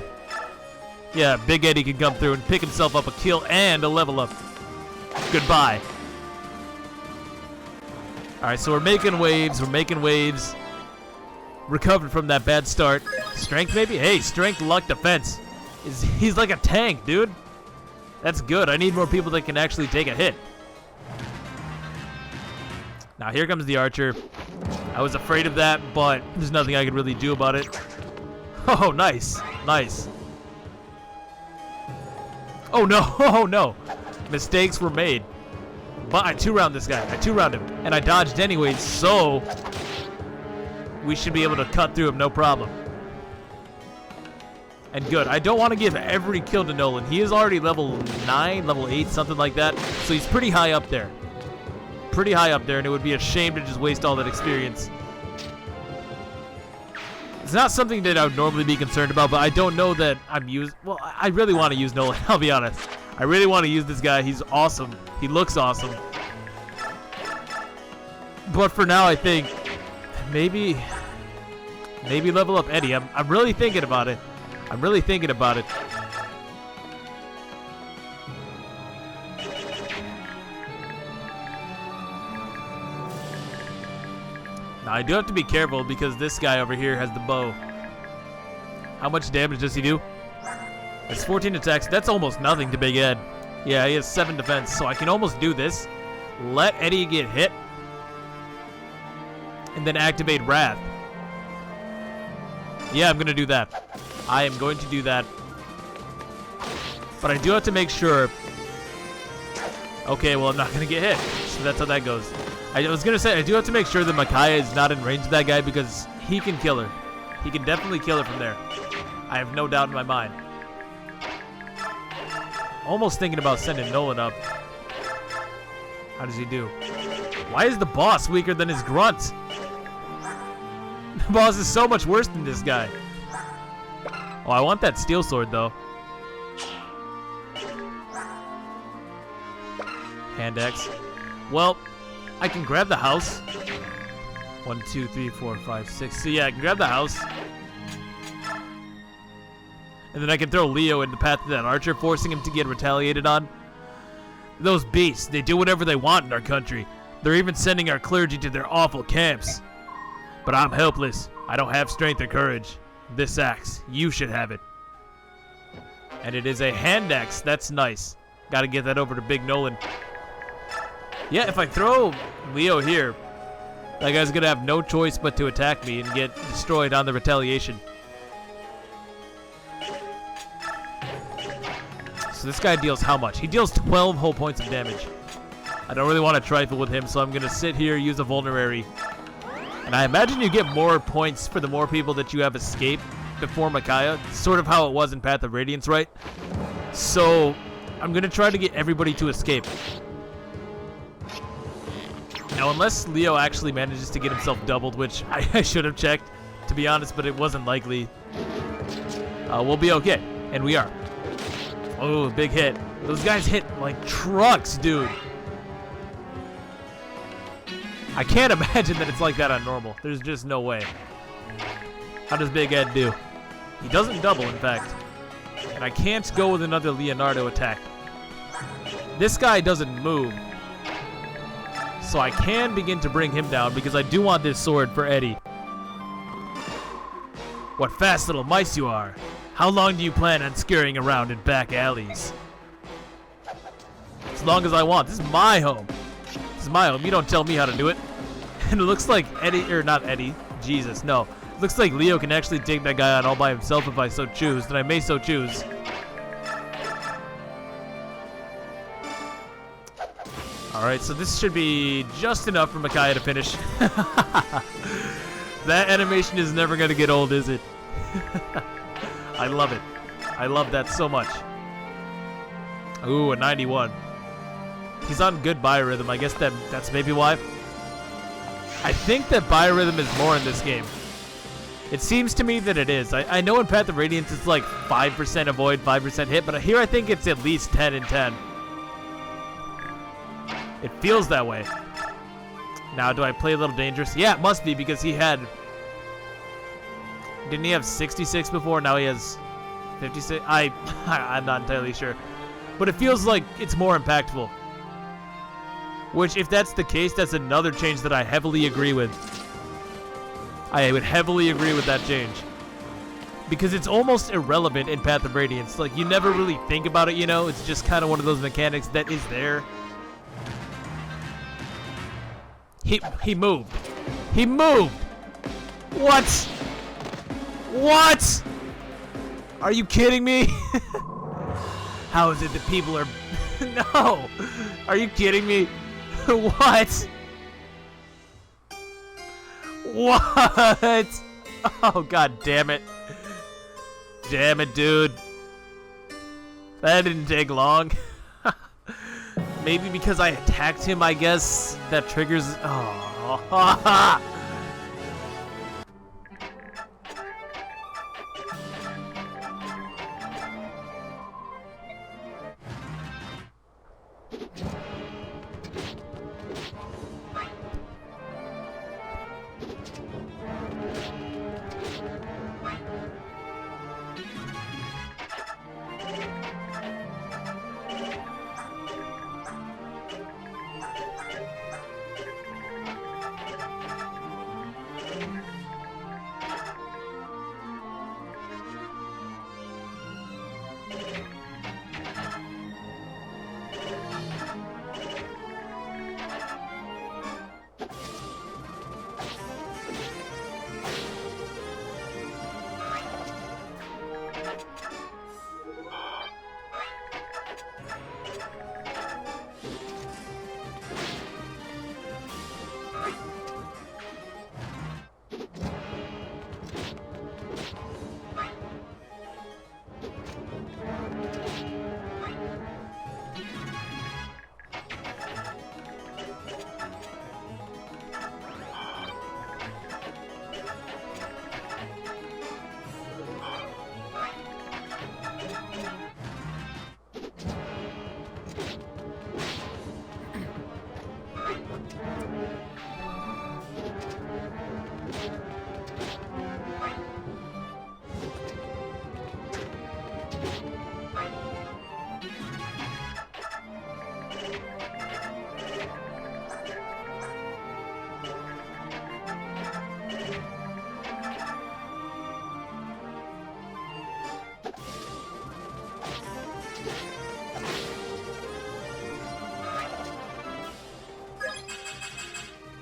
Yeah, Big Eddie can come through and pick himself up a kill and a level up. Goodbye. Alright, so we're making waves. We're making waves. Recovered from that bad start. Strength, maybe? Hey, strength, luck, defense. He's like a tank, dude. That's good. I need more people that can actually take a hit. Now, here comes the archer. I was afraid of that, but there's nothing I could really do about it. Oh, nice. Nice. Oh, no. Oh, no. Mistakes were made. But I 2-round this guy. I 2-round him. And I dodged anyways, so we should be able to cut through him, no problem. And good. I don't want to give every kill to Nolan. He is already level 9, level 8, something like that. So he's pretty high up there. Pretty high up there, and it would be a shame to just waste all that experience. It's not something that I would normally be concerned about, but I don't know that I'm used. Well, I really want to use Nolan, I'll be honest. I really want to use this guy. He's awesome. He looks awesome. But for now, I think maybe level up Eddie. I'm really thinking about it. I'm really thinking about it. Now, I do have to be careful because this guy over here has the bow. How much damage does he do? It's 14 attacks. That's almost nothing to Big Ed. Yeah, he has 7 defense, so I can almost do this. Let Eddie get hit. And then activate Wrath. Yeah, I'm going to do that. I am going to do that. But I do have to make sure... Okay, well, I'm not going to get hit. So that's how that goes. I was going to say, I do have to make sure that Micaiah is not in range of that guy because he can kill her. He can definitely kill her from there. I have no doubt in my mind. Almost thinking about sending Nolan up. How does he do? Why is the boss weaker than his grunt? The boss is so much worse than this guy. Oh, I want that steel sword, though. Hand axe. Well, I can grab the house. 1, 2, 3, 4, 5, 6. So yeah, I can grab the house. And then I can throw Leo in the path of that archer, forcing him to get retaliated on. Those beasts, they do whatever they want in our country. They're even sending our clergy to their awful camps. But I'm helpless. I don't have strength or courage. This axe, you should have it. And it is a hand axe. That's nice. Gotta get that over to Big Nolan. Yeah, if I throw Leo here, that guy's gonna have no choice but to attack me and get destroyed on the retaliation. So this guy deals how much? He deals 12 whole points of damage. I don't really want to trifle with him, so I'm gonna sit here, use a vulnerary. And I imagine you get more points for the more people that you have escaped before Micaiah. Sort of how it was in Path of Radiance, right? So I'm gonna try to get everybody to escape. Now, unless Leo actually manages to get himself doubled, which I should have checked, to be honest, but it wasn't likely, we'll be okay. And we are. Oh, big hit. Those guys hit like trucks, dude. I can't imagine that it's like that on normal. There's just no way. How does Big Ed do? He doesn't double, in fact. And I can't go with another Leonardo attack. This guy doesn't move. So I can begin to bring him down because I do want this sword for Eddie. What fast little mice you are. How long do you plan on scurrying around in back alleys? As long as I want. This is my home. This is my home. You don't tell me how to do it. And it looks like Eddie, or not Eddie. Jesus, no. It looks like Leo can actually take that guy on all by himself if I so choose. And I may so choose. Alright, so this should be just enough for Micaiah to finish. That animation is never going to get old, is it? I love it. I love that so much. Ooh, a 91. He's on good biorhythm. I guess that's maybe why. I think that biorhythm is more in this game. It seems to me that it is. I know in Path of Radiance it's like 5% avoid, 5% hit, but here I think it's at least 10 and 10. It feels that way. Now, do I play a little dangerous? Yeah, it must be because he had... Didn't he have 66 before? Now he has 56? I'm not entirely sure. But it feels like it's more impactful. Which, if that's the case, that's another change that I heavily agree with. I would heavily agree with that change. Because it's almost irrelevant in Path of Radiance. Like, you never really think about it, you know? It's just kind of one of those mechanics that is there. He moved. He moved! What? What? Are you kidding me? How is it that people are... No! Are you kidding me? What? What? Oh, god damn it. Damn it, dude. That didn't take long. Maybe because I attacked him, I guess. That triggers... Oh.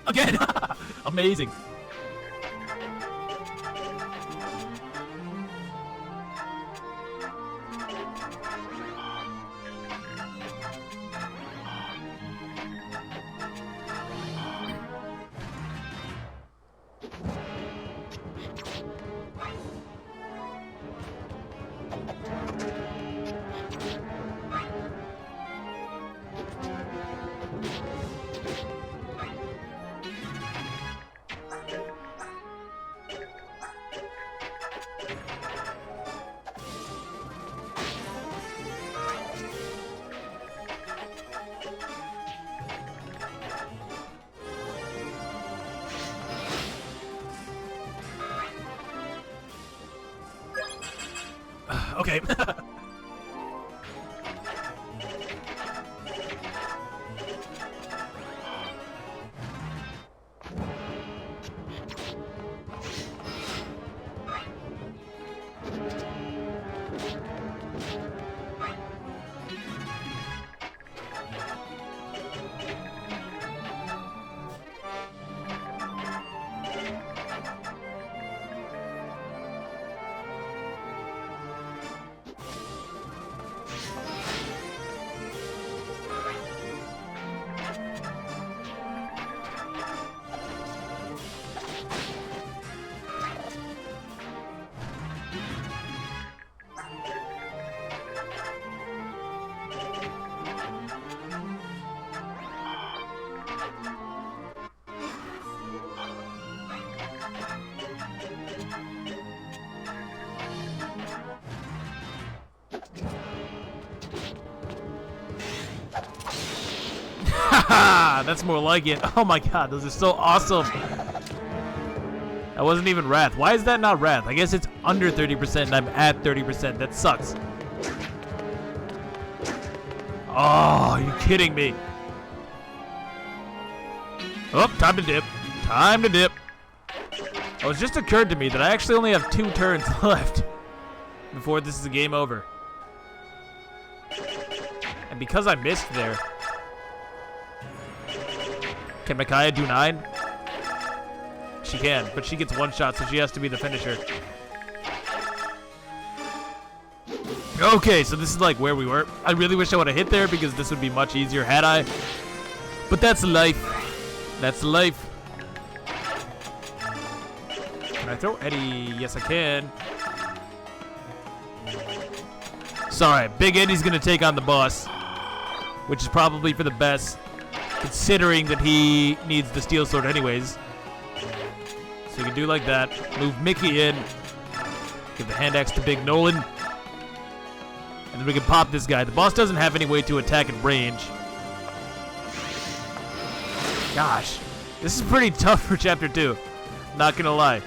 Again! Amazing. Okay. Haha, that's more like it. Oh my god, those are so awesome. That wasn't even Wrath. Why is that not Wrath? I guess it's under 30% and I'm at 30%. That sucks. Oh, are you kidding me? Oh, time to dip. Time to dip. It was just occurred to me that I actually only have 2 turns left before this is a game over. And because I missed there, can Micaiah do 9? She can, but she gets 1 shot, so she has to be the finisher. Okay, so this is like where we were. I really wish I would have hit there because this would be much easier had I. But that's life. That's life. Can I throw Eddie? Yes, I can. Sorry, Big Eddie's gonna take on the boss, which is probably for the best, considering that he needs the steel sword anyways. So you can do like that. Move Mickey in. Give the hand axe to Big Nolan. And then we can pop this guy. The boss doesn't have any way to attack at range. Gosh, this is pretty tough for Chapter 2. Not gonna lie.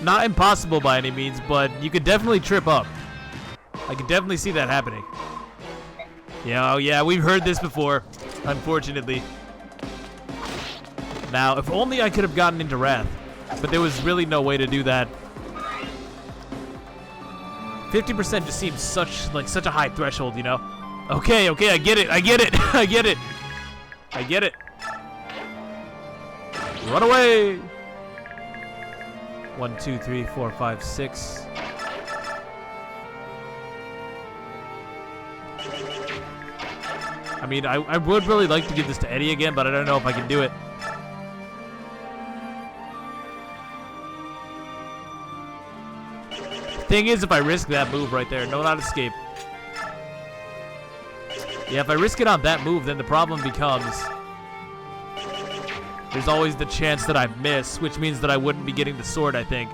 Not impossible by any means, but you could definitely trip up. I can definitely see that happening. Yeah, oh yeah, we've heard this before, unfortunately. Now, if only I could have gotten into Wrath, but there was really no way to do that. 50% just seems such a high threshold, you know? Okay, I get it, I get it, I get it. I get it. Run away! 1, 2, 3, 4, 5, 6. I mean, I would really like to give this to Eddie again, but I don't know if I can do it. Thing is, if I risk that move right there, no, not escape. Yeah, if I risk it on that move, then the problem becomes there's always the chance that I miss, which means that I wouldn't be getting the sword, I think.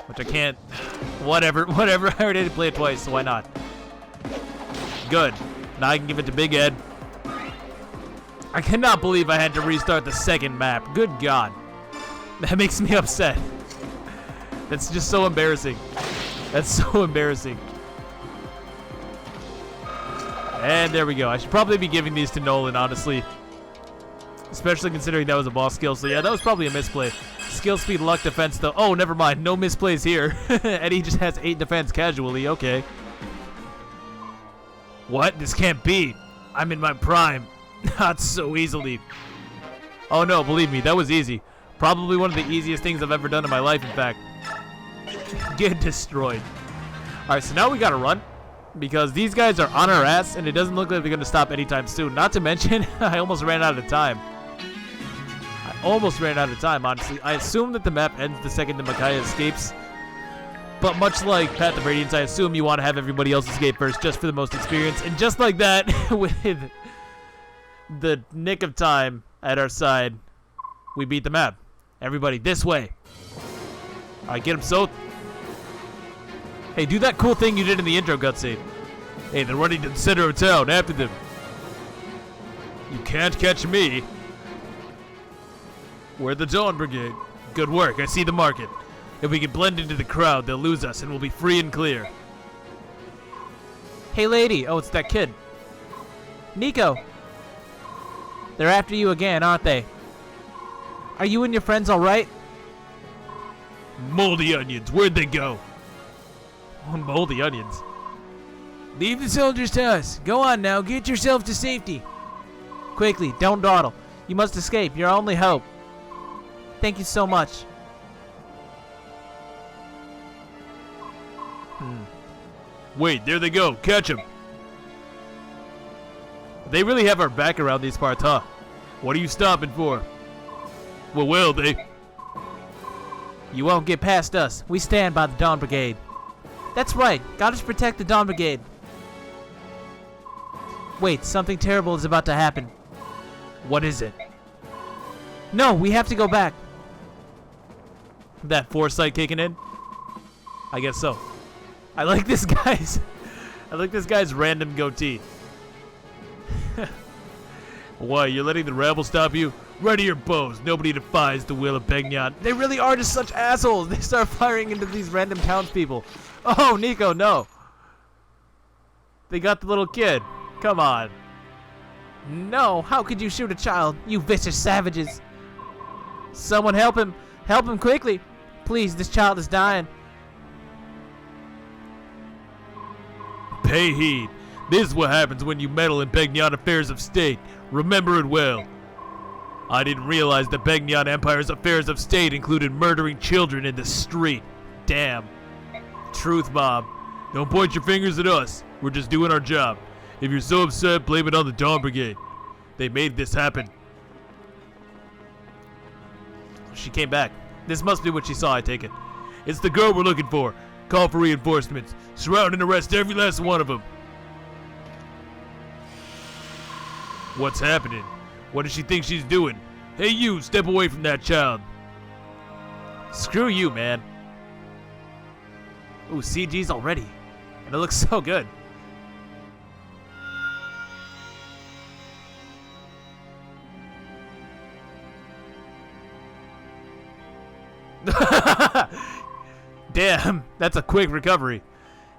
Which I can't. Whatever. I already played it twice, so why not? Good. Now I can give it to Big Ed. I cannot believe I had to restart the second map. Good God. That makes me upset. That's just so embarrassing. That's so embarrassing. And there we go. I should probably be giving these to Nolan, honestly. Especially considering that was a boss skill. So yeah, that was probably a misplay. Skill, speed, luck, defense, though. Oh, never mind. No misplays here. Eddie just has 8 defense casually. Okay. What? This can't be. I'm in my prime. Not so easily. Oh no, believe me, that was easy. Probably one of the easiest things I've ever done in my life, in fact. Get destroyed. Alright, so now we gotta run. Because these guys are on our ass, and it doesn't look like they're gonna stop anytime soon. Not to mention, I almost ran out of time. Honestly. I assume that the map ends the second the Micaiah escapes. But much like Path of Radiance, I assume you want to have everybody else escape first just for the most experience. And just like that, with the nick of time at our side, we beat the map. Everybody, this way. Alright, get him, Soth. Hey, do that cool thing you did in the intro cutscene. Hey, they're running to the center of town. After them. You can't catch me. We're the Dawn Brigade. Good work. I see the market. If we can blend into the crowd, they'll lose us and we'll be free and clear. Hey, lady. Oh, it's that kid. Nico. They're after you again, aren't they? Are you and your friends all right? Moldy onions. Where'd they go? Moldy onions. Leave the soldiers to us. Go on now. Get yourself to safety. Quickly. Don't dawdle. You must escape. Your only hope. Thank you so much. Wait, there they go. Catch them. They really have our back around these parts, huh? What are you stopping for? Well, will they? You won't get past us. We stand by the Dawn Brigade. That's right. Gotta protect the Dawn Brigade. Wait, something terrible is about to happen. What is it? No, we have to go back. That foresight kicking in? I guess so. I like this guy's random goatee. Why, you're letting the rabble stop you? Ready your bows. Nobody defies the will of Begnion. They really are just such assholes. They start firing into these random townspeople. Oh, Nico, no. They got the little kid. Come on. No, how could you shoot a child? You vicious savages. Someone help him. Help him quickly. Please, this child is dying. Pay heed. This is what happens when you meddle in Begnion affairs of state. Remember it well. I didn't realize the Begnion Empire's affairs of state included murdering children in the street. Damn. Truth bomb. Don't point your fingers at us. We're just doing our job. If you're so upset, blame it on the Dawn Brigade. They made this happen. She came back. This must be what she saw, I take it. It's the girl we're looking for. Call for reinforcements. Surround and arrest every last one of them. What's happening? What does she think she's doing? Hey you, step away from that child. Screw you, man. Ooh, CG's already. And it looks so good. Damn, that's a quick recovery.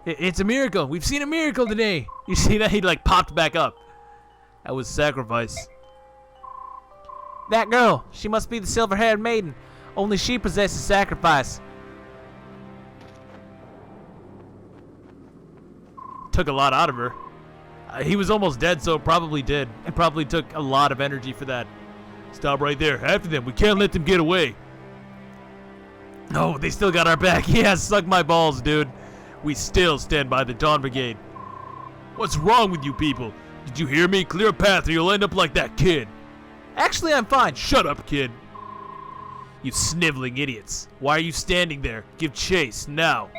It's a miracle. We've seen a miracle today. You see that? He like popped back up. That was sacrifice. That girl, she must be the silver-haired maiden. Only she possesses sacrifice. Took a lot out of her. He was almost dead, so it probably did. It probably took a lot of energy for that. Stop right there. After them. We can't let them get away. No, they still got our back. Yeah, suck my balls, dude. We still stand by the Dawn Brigade. What's wrong with you people? Did you hear me? Clear a path or you'll end up like that kid. Actually, I'm fine. Shut up, kid. You sniveling idiots. Why are you standing there? Give chase, now.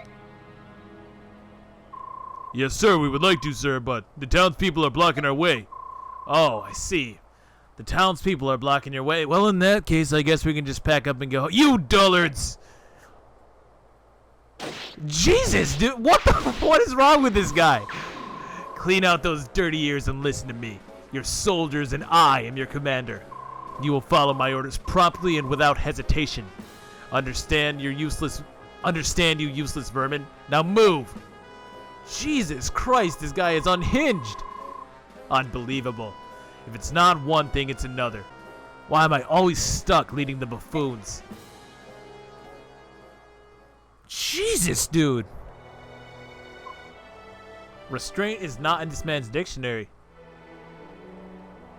Yes, sir, we would like to, sir, but the townspeople are blocking our way. Oh, I see. The townspeople are blocking your way. Well, in that case, I guess we can just pack up and go. You dullards! Jesus, dude, what is wrong with this guy? Clean out those dirty ears and listen to me. You're soldiers and I am your commander. You will follow my orders promptly and without hesitation. Understand, you useless vermin? Now move! Jesus Christ, this guy is unhinged! Unbelievable. If it's not one thing, it's another. Why am I always stuck leading the buffoons? Jesus, dude! Restraint is not in this man's dictionary.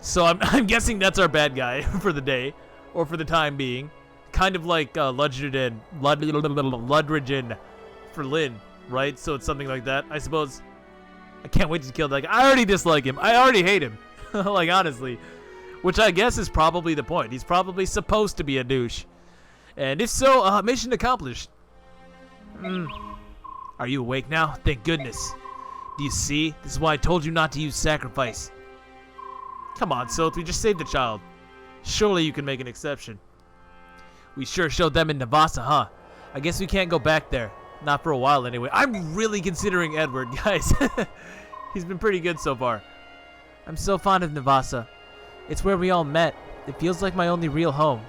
So I'm guessing that's our bad guy for the day, or for the time being. Kind of like Ludridgen for Lynn, right? So it's something like that, I suppose. I can't wait to kill that guy. I already dislike him. I already hate him. Like, honestly. Which I guess is probably the point. He's probably supposed to be a douche. And if so, mission accomplished. Are you awake now? Thank goodness. Do you see? This is why I told you not to use sacrifice. Come on, Soth, we just saved the child. Surely you can make an exception. We sure showed them in Navasa, huh? I guess we can't go back there. Not for a while, anyway. I'm really considering Edward, guys. He's been pretty good so far. I'm so fond of Navasa. It's where we all met. It feels like my only real home.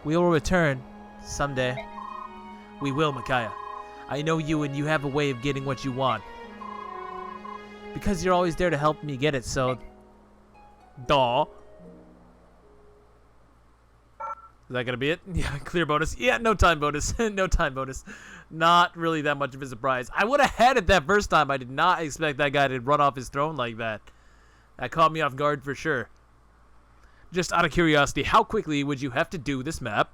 We will return someday. We will, Micaiah. I know you, and you have a way of getting what you want. Because you're always there to help me get it, so... Daw. Is that gonna be it? Yeah, clear bonus. Yeah, no time bonus. No time bonus. Not really that much of a surprise. I would have had it that first time. I did not expect that guy to run off his throne like that. That caught me off guard for sure. Just out of curiosity, how quickly would you have to do this map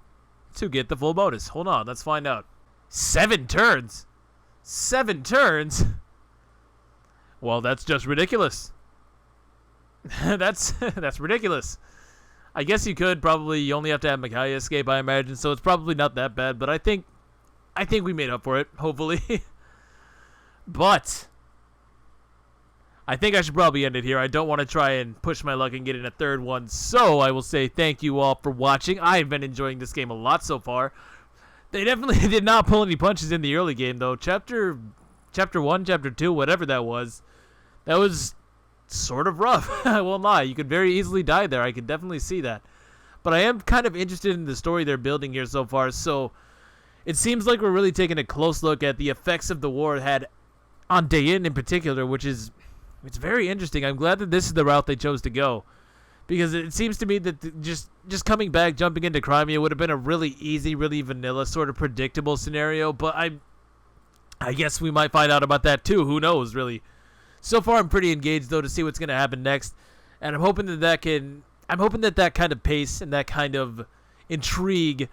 to get the full bonus? Hold on, let's find out. 7 turns? 7 turns? Well, that's just ridiculous. That's ridiculous. I guess you could probably, you only have to have Micaiah escape, I imagine, so it's probably not that bad, but I think we made up for it, hopefully. But I think I should probably end it here. I don't want to try and push my luck and get in a third one, so I will say thank you all for watching. I've been enjoying this game a lot so far. They definitely did not pull any punches in the early game, though. Chapter 1, Chapter 2, whatever that was sort of rough. I won't lie. You could very easily die there. I could definitely see that. But I am kind of interested in the story they're building here so far, so it seems like we're really taking a close look at the effects of the war it had on Dayin in particular, which is... it's very interesting. I'm glad that this is the route they chose to go, because it seems to me that just coming back, jumping into Crimea would have been a really easy, really vanilla, sort of predictable scenario, but I guess we might find out about that too. Who knows, really. So far, I'm pretty engaged, though, to see what's going to happen next, and I'm hoping that that kind of pace and that kind of intrigue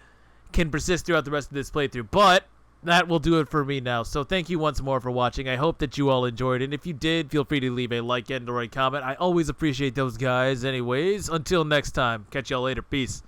can persist throughout the rest of this playthrough, but that will do it for me now. So thank you once more for watching. I hope that you all enjoyed it. And if you did, feel free to leave a like and or a comment. I always appreciate those guys. Anyways, until next time, catch y'all later. Peace.